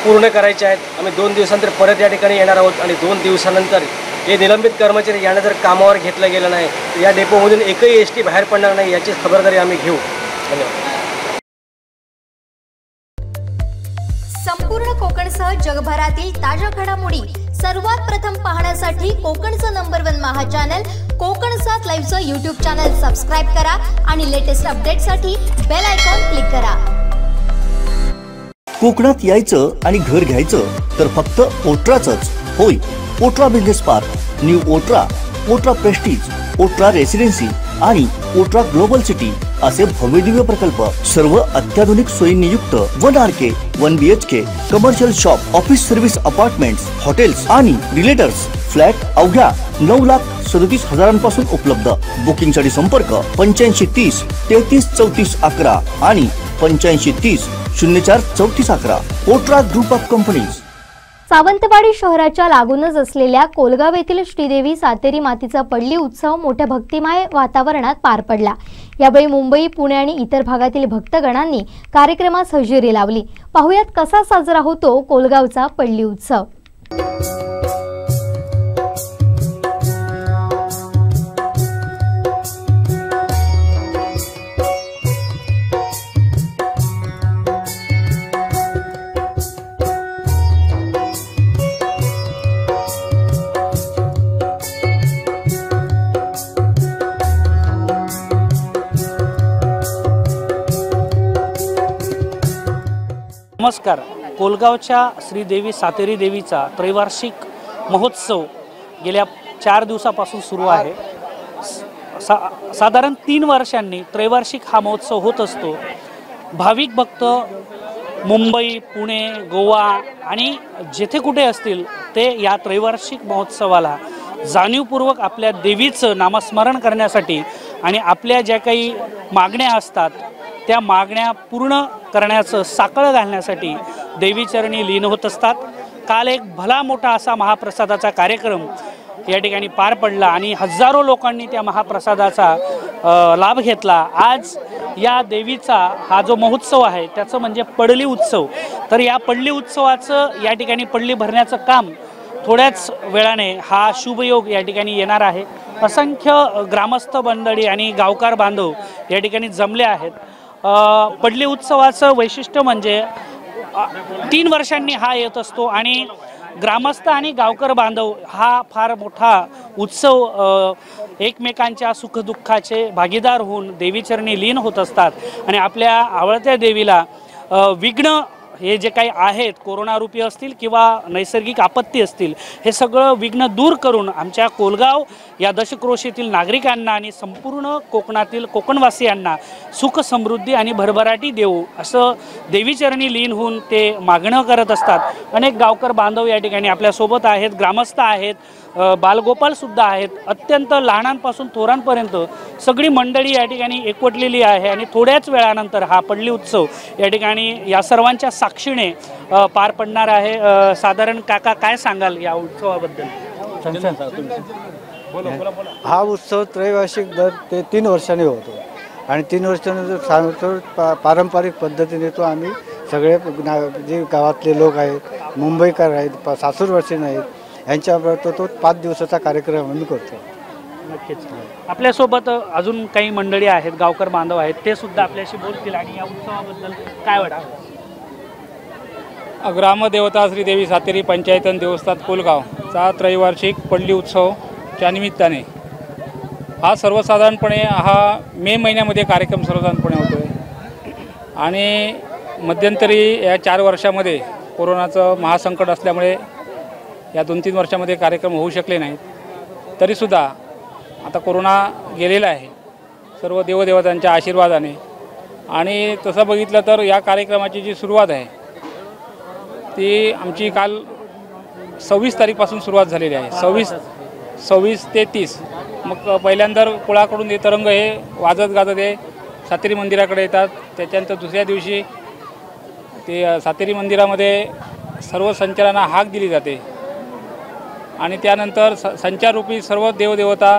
पूर्ण करायचे आहेत। आम्ही 2 दिवसानंतर परत या ठिकाणी येणार आहोत आणि 2 दिवसानंतर हे निलंबित कर्मचारी यांना जर कामावर घेतलं गेलं नाही तर या डेपोमधून एकही एसटी बाहेर पडणार नाही याची खबरदारी आम्ही घेऊ। धन्यवाद। संपूर्ण कोकणसह जगभरातील ताज्या घडामोडी सर्वात प्रथम पाहण्यासाठी कोकणचं नंबर 1 महा चॅनल कोकण 7 लाईव्हचं यूट्यूब चॅनल सबस्क्राईब करा आणि लेटेस्ट अपडेटसाठी बेल आयकॉन क्लिक करा। कोकणात यायचं आणि घर घ्यायचं तर फक्त ओट्राचंच होय। Otra business park, new Otra, Otra prestige, Otra residency आणि ओट्रा ग्लोबल सिटी असे भव्यदिव्य प्रकल्प, सर्व अत्याधुनिक सोयींनी युक्त 1 RK 1 BHK commercial shop, office service apartments, hotels आणि रिलेटर्स फ्लॅट अवघ्या 9,37,000 उपलब्ध। बुकिंगसाठी संपर्क 8530 33 34 11 आणि 8530 04 34 11। ओट्रा ग्रुप ऑफ कंपनीज। सावंतवाडी शहराच्या लागूनच असलेल्या कोलगाव येथील श्रीदेवी सातेरी मातीचा पडली उत्सव मोठ्या भक्तिमय वातावरणात पार पडला। यावेळी मुंबई, पुणे आणि इतर भागातील भक्तगणांनी कार्यक्रमास हजेरी लावली। पाहुयात कसा साजरा होतो कोलगावचा पडली उत्सव। नमस्कार। कोलगावच्या श्रीदेवी सातेरी देवीचा त्रैवार्षिक महोत्सव गेल्या 4 दिवसापासून सुरू आहे। साधारण 3 वर्षांनी त्रैवार्षिक हा महोत्सव होत असतो। भाविक भक्त मुंबई, पुणे, गोवा आणि जेथे कुठे असतील ते या त्रैवार्षिक महोत्सवाला जाणीवपूर्वक आपल्या देवीचं नामस्मरण करण्यासाठी आणि आपल्या ज्या काही मागण्या असतात त्या मागण्या पूर्ण करण्याचं साकळ घालण्यासाठी देवीचरणी लीन होत असतात। काल एक भला मोठा असा महाप्रसादाचा कार्यक्रम या ठिकाणी पार पडला आणि हजारो लोकांनी त्या महाप्रसादाचा लाभ घेतला। आज या देवीचा हा जो महोत्सव आहे त्याचं म्हणजे पडली उत्सव। तर या पडली उत्सवाचं या ठिकाणी पडली भरण्याचं काम थोड्याच वेळाने हा शुभयोग या ठिकाणी येणार आहे। असंख्य ग्रामस्थ मंडळी आणि गावकार बांधव या ठिकाणी जमले आहेत। पडली उत्सवाचं वैशिष्ट्य म्हणजे 3 वर्षांनी हा येत असतो आणि ग्रामस्थ आणि गावकर बांधव हा फार मोठा उत्सव एकमेकांच्या सुखदुःखाचे भागीदार होऊन देवीचरणी लीन होत असतात आणि आपल्या आवडत्या देवीला विघ्न हे जे काही आहेत कोरोनारूपी असतील किंवा नैसर्गिक आपत्ती असतील हे सगळं विघ्न दूर करून आमच्या कोलगाव या दशक्रोशीतील नागरिकांना आणि संपूर्ण कोकणातील कोकणवासियांना सुख समृद्धी आणि भरभराटी देऊ असं देवीचरणी लीन होऊन ते मागणं करत असतात। अनेक गावकर बांधव या ठिकाणी आपल्यासोबत आहेत, ग्रामस्थ आहेत, बालगोपालसुद्धा आहेत। अत्यंत लहानांपासून थोरांपर्यंत सगळी मंडळी या ठिकाणी एकवटलेली आहे आणि थोड्याच वेळानंतर हा पडली उत्सव या ठिकाणी या सर्वांच्या साक्षीने पार पडणार आहे। साधारण काका काय सांगाल या उत्सवाबद्दल? हा उत्सव त्रैवार्षिक दर 3 वर्षांनी होतो आणि 3 वर्षांनी पारंपरिक पद्धतीने तो आम्ही सगळे जे गावातले लोक आहेत, मुंबईकर आहेत, सासूरवासी आहेत यांच्याबरोबर तो 5 दिवसाचा कार्यक्रम आम्ही करतो। नक्कीच आपल्यासोबत अजून काही मंडळी आहेत, गावकर बांधव आहेत, ते सुद्धा आपल्याशी बोलतील आणि या उत्सवाबद्दल काय वाटतं? ग्रामदेवता श्री देवी सातेरी पंचायतन देवस्थान कोलगावचा त्रैवार्षिक पडली उत्सवच्या निमित्ताने हा सर्वसाधारणपणे मे महिन्यामध्ये कार्यक्रम सर्वसाधारणपणे होतो आहे आणि मध्यंतरी या 4 वर्षामध्ये कोरोनाचं महासंकट असल्यामुळे या 2-3 वर्षामध्ये कार्यक्रम होऊ शकले नाहीत। तरीसुद्धा आता कोरोना गेलेला आहे सर्व देवदेवतांच्या आशीर्वादाने आणि तसं बघितलं तर या कार्यक्रमाची जी सुरुवात आहे ती आमची काल 26 तारीखपासून सुरुवात झालेली आहे। 26 ते 30 मग पहिल्यांदा कुळाकडून हे तरंग हे वाजत गाजत हे सातेरी मंदिराकडे येतात। त्याच्यानंतर दुसऱ्या दिवशी ते सातेरी मंदिरामध्ये सर्व संचारांना हाक दिली जाते आणि त्यानंतर संचाररूपी सर्व देवदेवता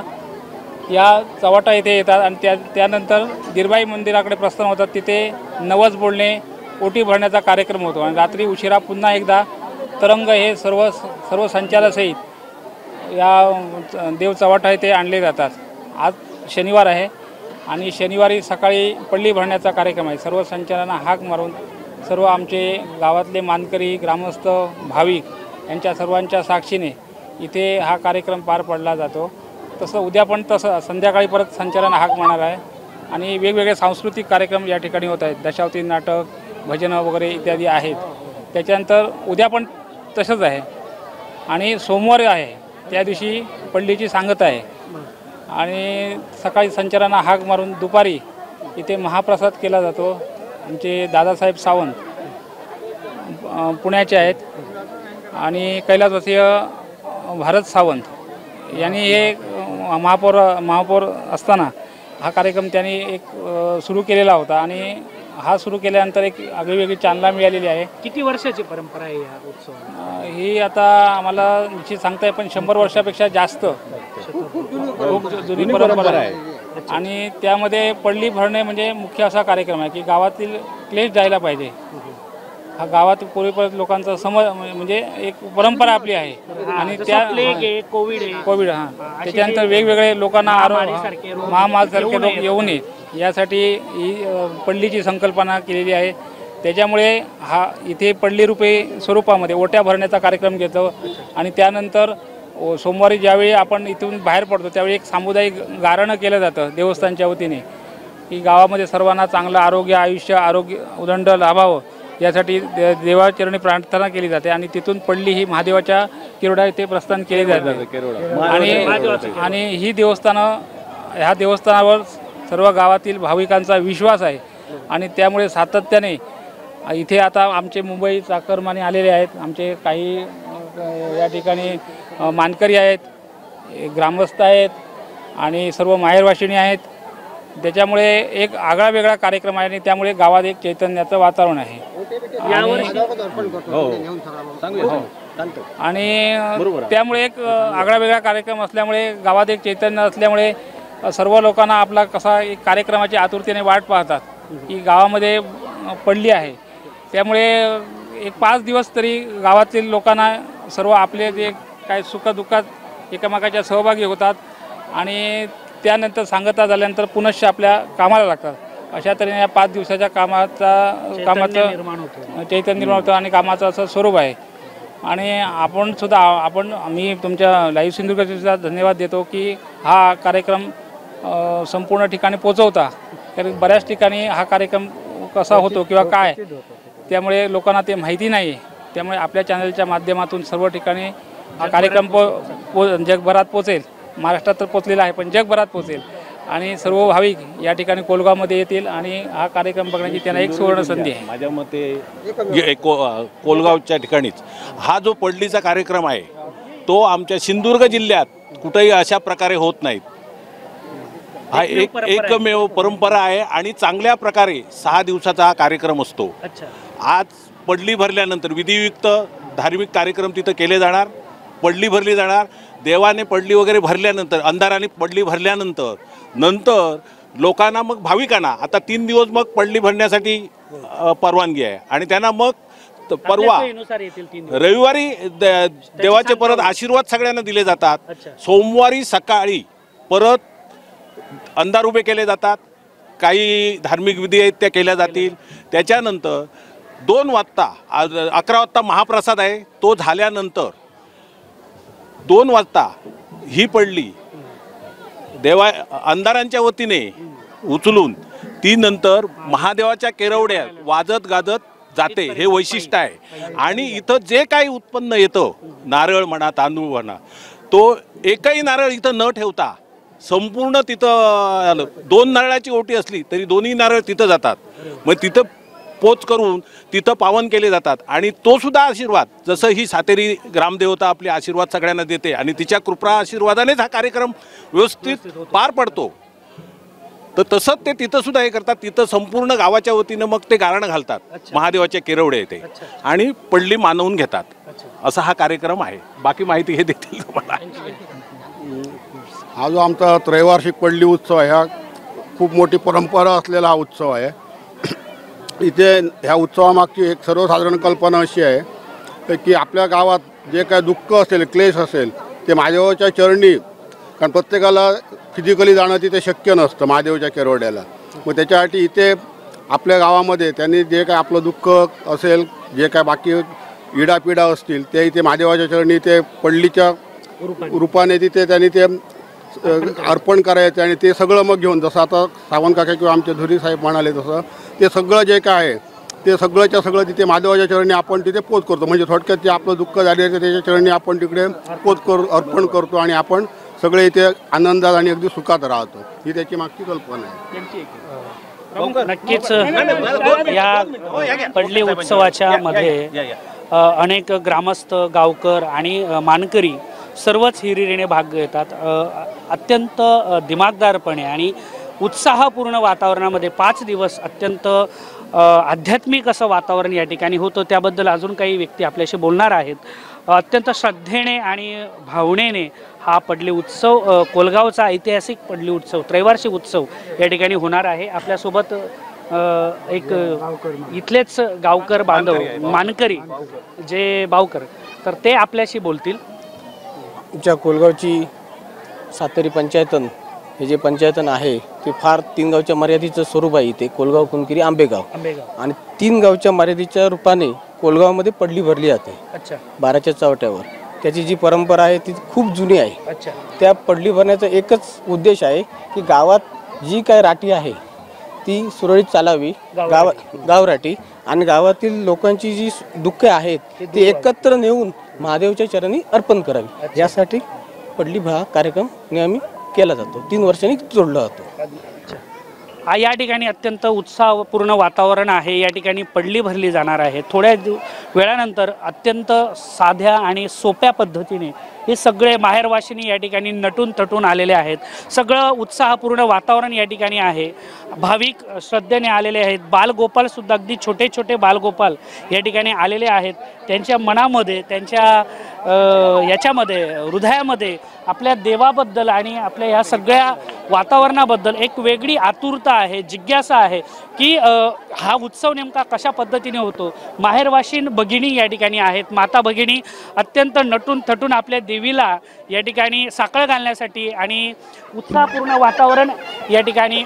या चव्हाटा येथे येतात आणि त्यानंतर दीर्बाई मंदिराकडे प्रस्थान होतात। तिथे नवस बोलणे ओटी भरण्याचा कार्यक्रम होतो आणि रात्री उशिरा पुन्हा एकदा तरंग हे सर्व संचारासहित या देव चव्हाटा येथे आणले जातात। आज शनिवार आहे आणि शनिवारी सकाळी पडली भरण्याचा कार्यक्रम आहे। सर्व संचारांना हाक मारून सर्व आमचे गावातले मानकरी ग्रामस्थ भाविक यांच्या सर्वांच्या साक्षीने इथे हा कार्यक्रम पार पडला जातो। तसं उद्या पण तसं संध्याकाळी परत संचारांना हाक मारणार आहे आणि वेगवेगळे सांस्कृतिक कार्यक्रम या ठिकाणी होत आहेत। दशावतारी नाटक भजनं वगैरे इत्यादी आहेत। त्याच्यानंतर उद्या पण तसंच आहे आणि सोमवार आहे त्या दिवशी पडलीची सांगता आहे आणि सकाळी संचारांना हाक मारून दुपारी इथे महाप्रसाद केला जातो। आमचे दादासाहेब सावंत पुण्याचे आहेत आणि कैलासवासीय भारत सावंत यांनी हे महापौर असताना हा कार्यक्रम त्यांनी एक सुरू केलेला होता आणि हा सुरू केल्यानंतर एक आगळीवेगळी चालना मिळालेली आहे। किती वर्षाची परंपरा आहे हा उत्सव? ही आता आम्हाला निश्चित सांगता येईल पण 100 वर्षापेक्षा जास्त जुनी परंपरा आहे आणि त्यामध्ये पडली भरणे म्हणजे मुख्य असा कार्यक्रम आहे की गावातील क्लेश जायला पाहिजे। हा गावात पूर्वीपर्यंत लोकांचा म्हणजे एक परंपरा आपली आहे आणि त्या कोविड त्याच्यानंतर वेगवेगळे लोकांना महामारीसारखे लोक येऊ नयेत यासाठी ही पडलीची संकल्पना केलेली आहे। त्याच्यामुळे हा इथे पडली रूपे स्वरूपामध्ये ओट्या भरण्याचा कार्यक्रम घेतो आणि त्यानंतर सोमवारी ज्यावेळी आपण इथून बाहेर पडतो त्यावेळी एक सामुदायिक गारणं केलं जातं देवस्थानच्या वतीने की गावामध्ये सर्वांना चांगलं आरोग्य उदंड लाभावं यासाठी देवाचरणी प्रार्थना केली जाते आणि तिथून पडली ही महादेवाच्या किरोडा येथे प्रस्थान केले जाते आणि ही ह्या देवस्थानावर सर्व गावातील भाविकांचा विश्वास आहे आणि त्यामुळे सातत्याने इथे आता आमचे मुंबई चाकरमाने आलेले आहेत। आमचे काही या ठिकाणी मानकरी आहेत, ग्रामस्थ आहेत आणि सर्व माहेरवाशिणी आहेत। त्याच्यामुळे एक आगळा वेगळा कार्यक्रम आहे आणि त्यामुळे गावात एक चैतन्याचं वातावरण आहे आणि त्यामुळे एक आगळा वेगळा कार्यक्रम असल्यामुळे गावात एक चैतन्य असल्यामुळे सर्व लोकांना आपला कसा एक कार्यक्रमाची आतुरतेने वाट पाहतात की गावामध्ये पडली आहे। त्यामुळे एक 5 दिवस तरी गावातील लोकांना सर्व आपले जे काय सुखदुःखात एकमेकाच्या सहभागी होतात आणि त्यानंतर सांगता झाल्यानंतर पुनश्च आपल्या कामाला लागतात। अशा तऱ्हेने या 5 दिवसाच्या कामाचं चैतन्य निर्माण होतं आणि कामाचं असं स्वरूप आहे आणि मी तुमच्या लाईव्ह सिंधुदुर्गचा धन्यवाद देतो की हा कार्यक्रम संपूर्ण ठिकाणी पोचवता। कारण बऱ्याच ठिकाणी हा कार्यक्रम कसा होतो किंवा काय त्यामुळे लोकांना ते माहिती नाही। त्यामुळे आपल्या चॅनलच्या माध्यमातून सर्व ठिकाणी हा कार्यक्रम जगभरात पोचेल। महाराष्ट्रात तर पोचलेला आहे पण जगभरात पोचेल आणि सर्व भाविक या ठिकाणी कोलगावमध्ये येतील आणि हा कार्यक्रम बघण्याची त्यांना एक सुवर्ण संधी आहे। माझ्या मते कोलगावच्या ठिकाणीच हा जो पडलीचा कार्यक्रम आहे तो आमच्या सिंधुदुर्ग जिल्ह्यात कुठेही अशा प्रकारे होत नाहीत। हा एकमेव परंपरा आहे आणि चांगल्या प्रकारे 6 दिवसाचा हा कार्यक्रम असतो। आज पडली भरल्यानंतर विधियुक्त धार्मिक कार्यक्रम तिथं केले जाणार, पडली भरली जाणार। देवाने पडली वगैरे भरल्यानंतर अंधाराने पडली भरल्यानंतर लोकांना मग भाविकांना आता 3 दिवस मग पडली भरण्यासाठी परवानगी आहे आणि त्यांना मग परवा रविवारी देवाचे परत आशीर्वाद सगळ्यांना दिले जातात। सोमवारी सकाळी परत अंधार उभे केले जातात, काही धार्मिक विधी आहेत त्या केल्या जातील। त्याच्यानंतर 2 वाजता 11 वाजता महाप्रसाद आहे, तो झाल्यानंतर 2 वाजता ही पडली अंधारांच्या वतीने उचलून ती नंतर महादेवाच्या केरवड्यात वाजत गाजत जाते, हे वैशिष्ट्य आहे। आणि इथं जे काही उत्पन्न येतं, नारळ म्हणा तांदूळ म्हणा, तो एकही नारळ इथं न ठेवता संपूर्ण तिथं 2 नारळाची ओटी असली तरी दोन्ही नारळ तिथं जातात, मग तिथं पोच करून तिथं पावन केले जातात। आणि तो सुद्धा आशीर्वाद, जसं ही सातेरी ग्रामदेवता आपले आशीर्वाद सगळ्यांना देते आणि तिच्या कृपा आशीर्वादानेच हा कार्यक्रम व्यवस्थित पार पडतो, तर तसंच ते तिथं सुद्धा हे करतात। तिथं संपूर्ण गावाच्या वतीनं मग ते गारण घालतात, महादेवाचे केरवडे येते आणि पडली मानवून घेतात, असा हा कार्यक्रम आहे। बाकी माहिती हे देतील तुम्हाला। हा जो आमचा त्रैवार्षिक पडली उत्सव आहे, हा खूप मोठी परंपरा असलेला हा उत्सव आहे। इथे ह्या उत्सवामागची एक सर्वसाधारण कल्पना अशी आहे की आपल्या गावात जे काय दुःख असेल, क्लेश असेल, ते महादेवाच्या चरणी, कारण प्रत्येकाला फिजिकली जाणं तिथे शक्य नसतं महादेवाच्या केरवड्याला, मग त्याच्यासाठी इथे आपल्या गावामध्ये त्यांनी जे काय आपलं दुःख असेल, जे काय बाकी इडापिडा असतील, ते इथे महादेवाच्या चरणी ते पडलीच्या रूपाने तिथे त्यांनी ते अर्पण करायचे आणि ते सगळं मग घेऊन, जसं आता सावंत काका किंवा आमचे धुरी साहेब म्हणाले तसं, ते सगळं जे काय आहे ते सगळंच्या सगळं तिथे महादेवाच्या चरणी आपण तिथे पोच करतो। म्हणजे थोडक्यात जे आपलं दुःख झाले आहे त्याच्या चरणी आपण तिकडे अर्पण करतो आणि आपण सगळे इथे आनंदात आणि अगदी सुखात राहतो, ही त्याची मागची कल्पना आहे। नक्कीच या पडली उत्सवाच्या मध्ये अनेक ग्रामस्थ, गावकर आणि मानकरी सर्वच हिरिरीने भाग घेतात। अत्यंत दिमागदारपणे आणि उत्साहपूर्ण वातावरणामध्ये 5 दिवस अत्यंत आध्यात्मिक असं वातावरण या ठिकाणी होतं। त्याबद्दल अजून काही व्यक्ती आपल्याशी बोलणार आहेत। अत्यंत श्रद्धेने आणि भावनेने हा पडली उत्सव, कोलगावचा ऐतिहासिक पडली उत्सव, त्रैवार्षिक उत्सव या ठिकाणी होणार आहे। आपल्यासोबत एक इथलेच गावकर बांधव, मानकरी जे बावकर, तर ते आपल्याशी बोलतील। आमच्या कोलगावची सातेरी पंचायतन, हे जे पंचायतन आहे ते फार 3 गावच्या मर्यादेचं स्वरूप आहे। इथे कोलगाव, कुणकेरी, आंबेगाव आणि 3 गावच्या मर्यादेच्या रूपाने कोलगावमध्ये पडली भरली जाते। 12च्या चौट्यावर त्याची जी परंपरा आहे ती खूप जुनी आहे। त्या पडली भरण्याचा एकच उद्देश आहे की गावात जी काय राठी आहे ती सुरळीत चालावी, गावराठी, आणि गावातील लोकांची जी दुःख आहेत ती एकत्र नेऊन महादेवच्या चरणी अर्पण करावी, यासाठी पडली हा कार्यक्रम नेहमी केला जातो। 3 वर्षांनी जोडला जातो। या ठिकाणी अत्यंत उत्साहपूर्ण वातावरण आहे। या ठिकाणी पडली भरली जाणार आहे। थोड्या वेळानंतर अत्यंत साध्या आणि सोप्या पद्धतीने हे सगळे माहेरवाशिनी या ठिकाणी नटून तटून आलेले आहेत। सगळं उत्साहपूर्ण वातावरण या ठिकाणी आहे। भाविक श्रद्धेने आलेले आहेत। बालगोपाल सुद्धा, अगदी छोटे छोटे बालगोपाल या ठिकाणी आलेले आहेत। त्यांच्या मनामध्ये, त्यांच्या याच्यामध्ये, हृदयामध्ये आपल्या देवाबद्दल आणि आपल्या या सगळ्या वातावरणाबद्दल एक वेगळी आतुरता आहे, जिज्ञासा आहे की हा उत्सव नेमका कशा पद्धतीने होतो। माहेरवाशीन भगिनी या ठिकाणी आहेत, माता भगिनी अत्यंत नटून थटून आपल्या देवीला या ठिकाणी साखळ घालण्यासाठी आणि उत्साहपूर्ण वातावरण या ठिकाणी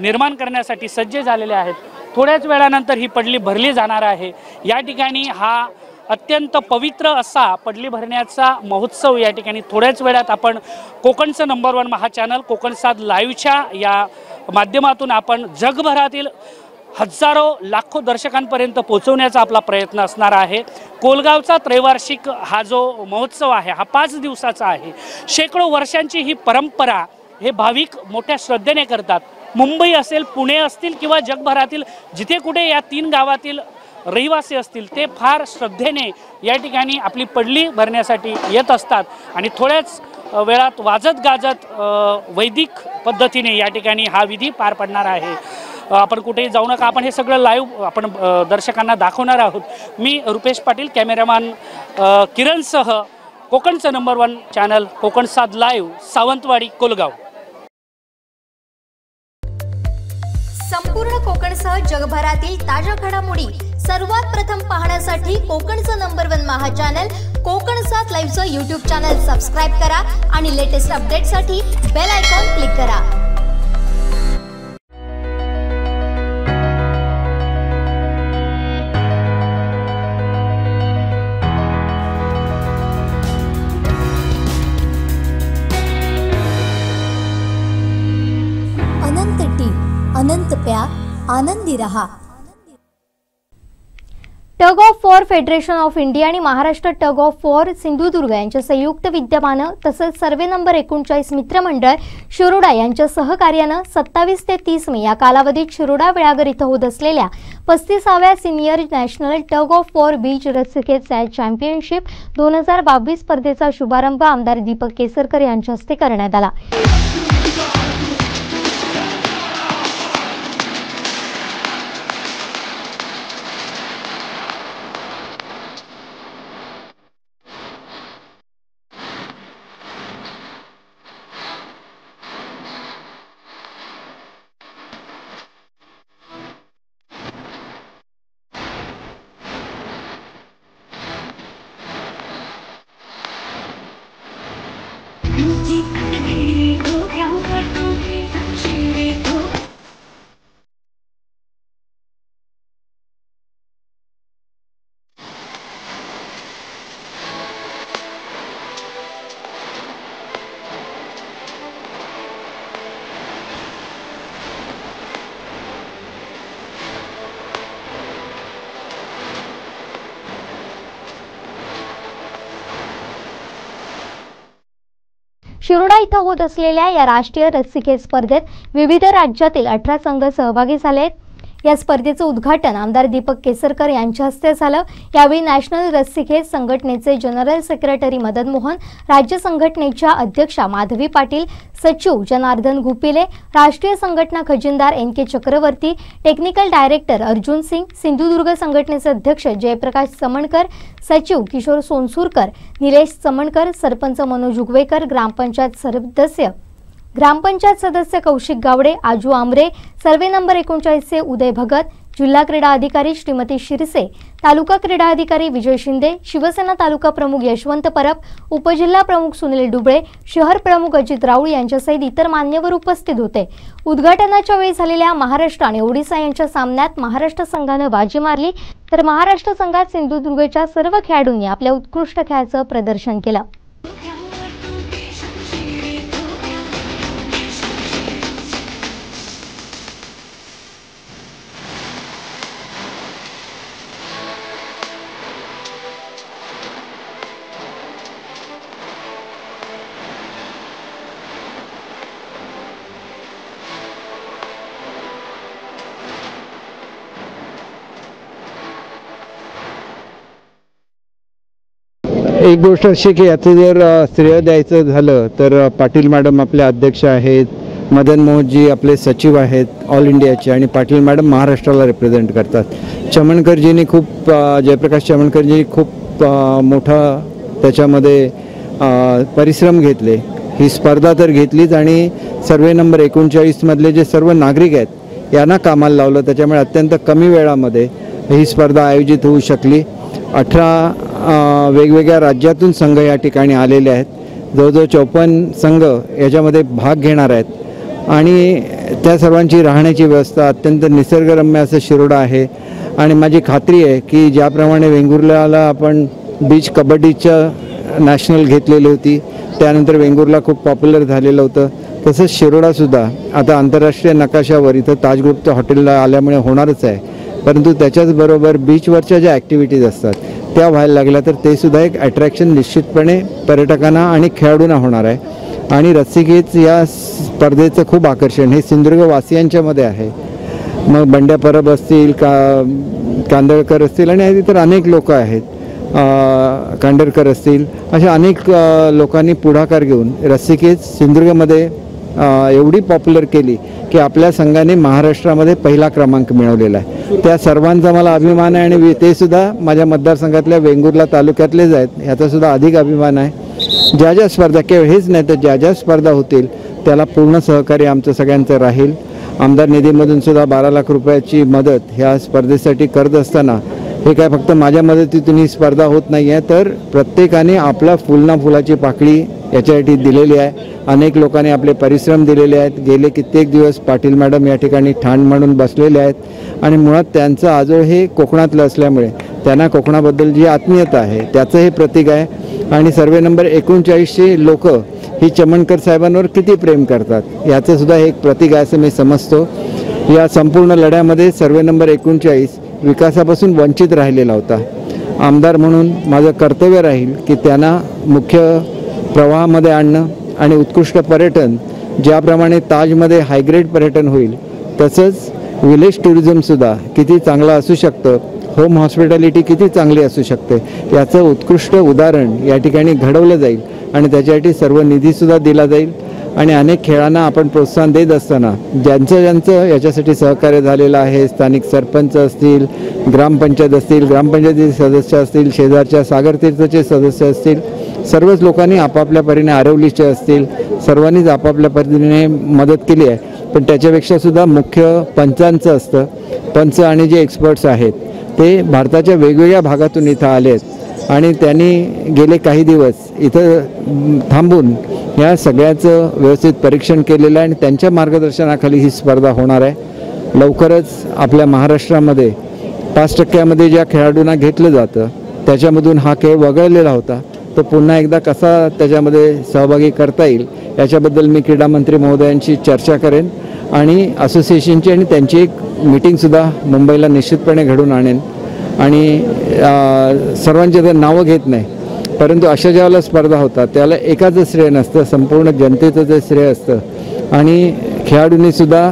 निर्माण करण्यासाठी सज्ज झालेले आहेत। थोड्याच वेळानंतर ही पडली भरली जाणार आहे। या ठिकाणी हा अत्यंत पवित्र असा पडली भरण्याचा महोत्सव या ठिकाणी थोड्याच वेळात आपण कोकणचं नंबर 1 महाचॅनल कोकणसाद लाईव्हच्या या माध्यमातून आपण जगभरातील हजारो लाखो दर्शकांपर्यंत पोहोचवण्याचा आपला प्रयत्न असणार आहे। कोलगावचा त्रैवार्षिक हा जो महोत्सव आहे हा 5 दिवसाचा आहे। शेकडो वर्षांची ही परंपरा हे भाविक मोठ्या श्रद्धेने करतात। मुंबई असेल, पुणे असतील किंवा जगभरातील जिथे कुठे या 3 गावातील रहिवासी असतील ते फार श्रद्धेने या ठिकाणी आपली पडली भरण्यासाठी येत असतात आणि थोड्याच वेळात वाजत गाजत वैदिक पद्धतीने या ठिकाणी हा विधी पार पडणार आहे। आपण कुठेही जाऊ नका, आपण हे सगळं लाईव्ह आपण दर्शकांना दाखवणार आहोत। मी रुपेश पाटील, कॅमेरामॅन किरणसह कोकणचं number 1 channel Konkansad live, Sawantwadi, Kolgaon. संपूर्ण कोकणसह जगभरातील ताज्या घडामोडी सर्वात प्रथम पाहण्यासाठी कोकणचं नंबर 1 महाचॅनल कोकणसाद लाईव्हचं यूट्यूब चॅनल सबस्क्राईब करा आणि लेटेस्ट अपडेटसाठी बेल आयकॉन क्लिक करा। अनंत प्या, आनंदी रहा। Tug of war federation of India आणि Maharashtra tug of war Sindhudurg यांच्या संयुक्त विद्यमानं तसंच सर्वे नंबर 39 मित्रमंडळ शिरोडा यांच्या सहकार्यानं 27 ते 30 मे या कालावधीत शिरोडा वेळागर इथं होत असलेल्या 35व्या senior national tug of war beach रस्सीखेच चॅम्पियनशिप 2022 स्पर्धेचा शुभारंभ आमदार दीपक केसरकर यांच्या हस्ते करण्यात आला। शिरोडा इथं होत असलेल्या या राष्ट्रीय रस्सीखेच स्पर्धेत विविध राज्यातील 18 संघ सहभागी झाले आहेत। या स्पर्धेचं उद्घाटन आमदार दीपक केसरकर यांच्या हस्ते झालं। यावेळी नॅशनल रस्सीखेच संघटनेचे जनरल सेक्रेटरी मदन मोहन, राज्य संघटनेच्या अध्यक्षा माधवी पाटील, सचिव जनार्दन गुपिले, राष्ट्रीय संघटना खजिनदार NK Chakravarti, technical director Arjun Singh, Sindhudurg संघटनेचे अध्यक्ष जयप्रकाश चमणकर, सचिव किशोर सोनसूरकर, निलेश चमणकर, सरपंच मनोज उगवेकर, ग्रामपंचायत सदस्य कौशिक गावडे, आजू आमरे, सर्वे नंबर 39 उदय भगत, जिल्हा क्रीडा अधिकारी श्रीमती शिरसे, तालुका क्रीडा अधिकारी विजय शिंदे, शिवसेना तालुका प्रमुख यशवंत परब, उपजिल्हा प्रमुख सुनील डुबळे, शहर प्रमुख अजित राऊळ यांच्यासहित इतर मान्यवर उपस्थित होते। उद्घाटनाच्या वेळी झालेल्या महाराष्ट्र आणि ओडिशा यांच्या सामन्यात महाराष्ट्र संघाने बाजी मारली, तर महाराष्ट्र संघात सिंधुदुर्गच्या सर्व खेळाडूंनी आपल्या उत्कृष्ट खेळाचं प्रदर्शन केलं। एक गोष्ट अशी की याचं जर श्रेय द्यायचं झालं तर पाटील मॅडम आपले अध्यक्ष आहेत, मदन मोहनजी आपले सचिव आहेत ऑल इंडियाचे, आणि पाटील मॅडम महाराष्ट्राला रिप्रेझेंट करतात। चमणकरजींनी जयप्रकाश चमणकरजी खूप मोठा त्याच्यामध्ये परिश्रम घेतले। ही स्पर्धा तर घेतलीच आणि सर्वे नंबर 39 मधले जे सर्व नागरिक आहेत यांना कामाला लावलं, त्याच्यामुळे अत्यंत कमी वेळामध्ये ही स्पर्धा आयोजित होऊ शकली। 18 वेगवेगळ्या राज्यातून संघ या ठिकाणी आलेले आहेत। जवळजवळ 54 संघ याच्यामध्ये भाग घेणार आहेत आणि त्या सर्वांची राहण्याची व्यवस्था अत्यंत निसर्गरम्य असं शिरोडा आहे। आणि माझी खात्री आहे की ज्याप्रमाणे वेंगुर्ल्याला आपण बीच कबड्डीच्या नॅशनल घेतलेली होती, त्यानंतर वेंगुर्ला खूप पॉप्युलर झालेलं होतं, तसंच शिरोडासुद्धा आता आंतरराष्ट्रीय नकाशावर इथं ताज ग्रुपच्या हॉटेलला आल्यामुळे होणारच आहे। परंतु त्याच्याचबरोबर बीचवरच्या ज्या ॲक्टिव्हिटीज असतात त्या व्हायला लागल्या तर ते सुद्धा एक अट्रॅक्शन निश्चितपणे पर्यटकांना आणि खेळाडूंना होणार आहे। आणि रस्सीखेच या स्पर्धेचं खूप आकर्षण हे सिंधुदुर्गवासियांच्यामध्ये आहे। मग बंड्या परब असतील, कांदळकर असतील आणि इतर अनेक लोक आहेत, कांडरकर असतील, अशा अनेक लोकांनी पुढाकार घेऊन रस्सीखेच सिंधुदुर्गमध्ये एवढी पॉप्युलर केली की आपल्या संघाने महाराष्ट्रामध्ये पहिला क्रमांक मिळवलेला आहे। त्या सर्वांचा मला अभिमान आहे आणि ते सुद्धा माझ्या मतदारसंघातल्या वेंगुर्ला तालुक्यातलेच आहेत, ह्याचा सुद्धा अधिक अभिमान आहे। ज्या ज्या स्पर्धा, केवळ हेच नाही तर ज्या ज्या स्पर्धा होतील त्याला पूर्ण सहकार्य आमचं सगळ्यांचं राहील। आमदार निधीमधून सुद्धा 12 लाख रुपयाची मदत ह्या स्पर्धेसाठी करत असताना हे काय फक्त माझ्या मदतीतून ही स्पर्धा होत नाही आहे, तर प्रत्येकाने आपला फुलना फुलाची पाकळी याच्यासाठी दिलेली आहे। अनेक लोकांनी आपले परिश्रम दिलेले आहेत। गेले कित्येक दिवस पाटील मॅडम या ठिकाणी ठाण म्हणून बसलेले आहेत आणि मुळात त्यांचं आजोळ हे कोकणातलं असल्यामुळे त्यांना कोकणाबद्दल जी आत्मीयता आहे त्याचं हे प्रतीक आहे। आणि सर्वे नंबर 39चे लोक ही चमणकर साहेबांवर किती प्रेम करतात याचं सुद्धा एक प्रतीक आहे असं मी समजतो। या संपूर्ण लढ्यामध्ये सर्वे नंबर 39 विकासापासून वंचित राहिलेला होता. आमदार म्हणून माझं कर्तव्य राहील की त्यांना मुख्य प्रवाहामध्ये आणणं आणि उत्कृष्ट पर्यटन, ज्याप्रमाणे ताजमध्ये हायग्रेड पर्यटन होईल तसंच विलेज टुरिझमसुद्धा किती चांगलं असू शकतं, होम हॉस्पिटॅलिटी किती चांगली असू शकते याचं उत्कृष्ट उदाहरण या ठिकाणी घडवलं जाईल आणि त्याच्यासाठी सर्व निधीसुद्धा दिला जाईल. आणि अनेक खेळांना आपण प्रोत्साहन देत असताना ज्यांचं याच्यासाठी सहकार्य झालेलं आहे, स्थानिक सरपंच असतील, ग्रामपंचायत असतील, ग्रामपंचायतीचे सदस्य असतील, शेजारच्या सागरतीर्थचे सदस्य असतील, सर्वच लोकांनी आपापल्या परीने, आरवलीचे असतील, सर्वांनीच आपापल्या परीने मदत केली आहे. पण त्याच्यापेक्षा सुद्धा मुख्य पंचांचं असतं. पंच आणि जे एक्सपर्ट्स आहेत ते भारताच्या वेगवेगळ्या भागातून इथं आले आहेत आणि त्यांनी गेले काही दिवस इथं थांबून या सगळ्याचं व्यवस्थित परीक्षण केलेलं आहे आणि त्यांच्या मार्गदर्शनाखाली ही स्पर्धा होणार आहे. लवकरच आपल्या महाराष्ट्रामध्ये 5% ज्या खेळाडूंना घेतलं जातं त्याच्यामधून हा खेळ वगळलेला होता, तो पुन्हा एकदा कसा त्याच्यामध्ये सहभागी करता येईल याच्याबद्दल मी क्रीडा मंत्री महोदयांशी चर्चा करेन आणि असोसिएशनची आणि त्यांची एक मीटिंगसुद्धा मुंबईला निश्चितपणे घडून आणेन. आणि सर्वांचे तर नावं घेत नाही, परंतु अशा ज्यावेळेला स्पर्धा होतात त्याला एकाचं श्रेय नसतं, संपूर्ण जनतेचं जे श्रेय असतं. आणि खेळाडूंनीसुद्धा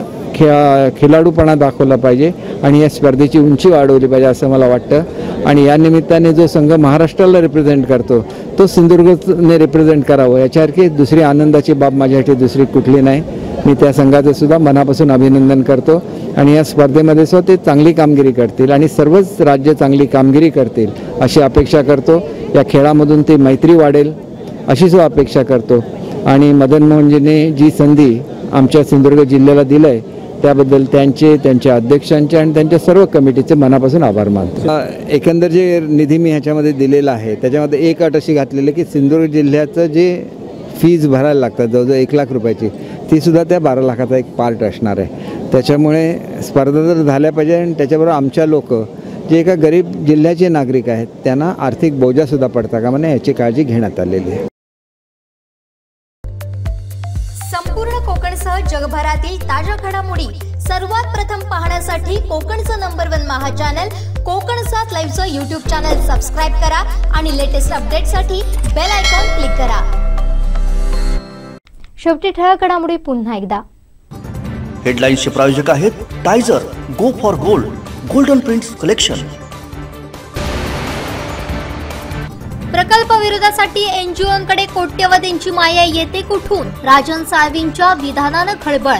खिलाडूपणा दाखवला पाहिजे आणि या स्पर्धेची उंची वाढवली पाहिजे असं मला वाटतं. आणि या निमित्ताने जो संघ महाराष्ट्राला रिप्रेझेंट करतो तो सिंधुदुर्गने रिप्रेझेंट करावं याच्यासारखी दुसरी आनंदाची बाब माझ्यासाठी दुसरी कुठली नाही. मी त्या संघाचं सुद्धा मनापासून अभिनंदन करतो आणि या स्पर्धेमध्ये सुद्धा ते चांगली कामगिरी करतील आणि सर्वच राज्य चांगली कामगिरी करतील अशी अपेक्षा करतो. या खेळामधून ती मैत्री वाढेल अशी सुद्धा अपेक्षा करतो. आणि मदन मोहनजीने जी संधी आमच्या सिंधुदुर्ग जिल्ह्याला दिलं आहे त्याबद्दल त्यांच्या अध्यक्षांचे आणि त्यांच्या सर्व कमिटीचे मनापासून आभार मानतो. एकंदर जे निधी मी ह्याच्यामध्ये दिलेला आहे त्याच्यामध्ये एक अट अशी घातलेली की सिंधुदुर्ग जिल्ह्याचं जे फीज भरायला लागतात जवळजवळ 1 लाख रुपयाची, ती सुद्धा त्या 12 लाखाचा एक पार्ट असणार आहे. त्याच्यामुळे स्पर्धा जर झाल्या पाहिजे आणि त्याच्याबरोबर आमच्या लोक जे एका गरीब जिल्ह्याचे नागरिक आहेत त्यांना आर्थिक बोजासुद्धा पडता कामा नये याची काळजी घेण्यात आलेली आहे. संपूर्ण कोकणसह जगभरातील ताज्या घडामोडी सर्वात प्रथम पाहण्यासाठी कोकणचं नंबर 1 महा चॅनल कोकण 7 लाईव्हचं यूट्यूब चॅनल सबस्क्राईब करा आणि लेटेस्ट अपडेटसाठी बेल आयकॉन क्लिक करा. शेवटी ठळक घडामोडी पुन्हा एकदा. हेडलाईन्सचे प्रायोजक आहेत टायझर, go for gold, golden prints collection. प्रकल्प विरोधासाठी एनजीओंकडे कोट्यवधींची माया येते कुठून? राजन साळवींच्या विधानानं खळबळ.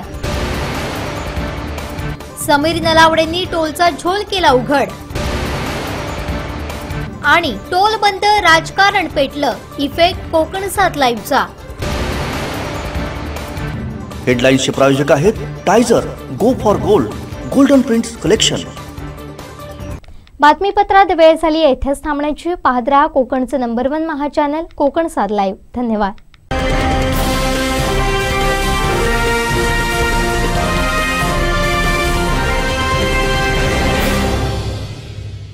समीर नलावडेंनी टोलचा झोल केला उघड आणि टोल बंद राजकारण पेटलं, इफेक्ट कोकण 7 लाईव्हचा. हेडलाईन्सचे प्रायोजक आहेत टायझर, go for gold, golden prints collection. बातमीपत्रात वेळ झाली येथेच थांबण्याची. पाहत रहा कोकणचं नंबर 1 महा चॅनल कोकण 7 लाईव्ह. धन्यवाद.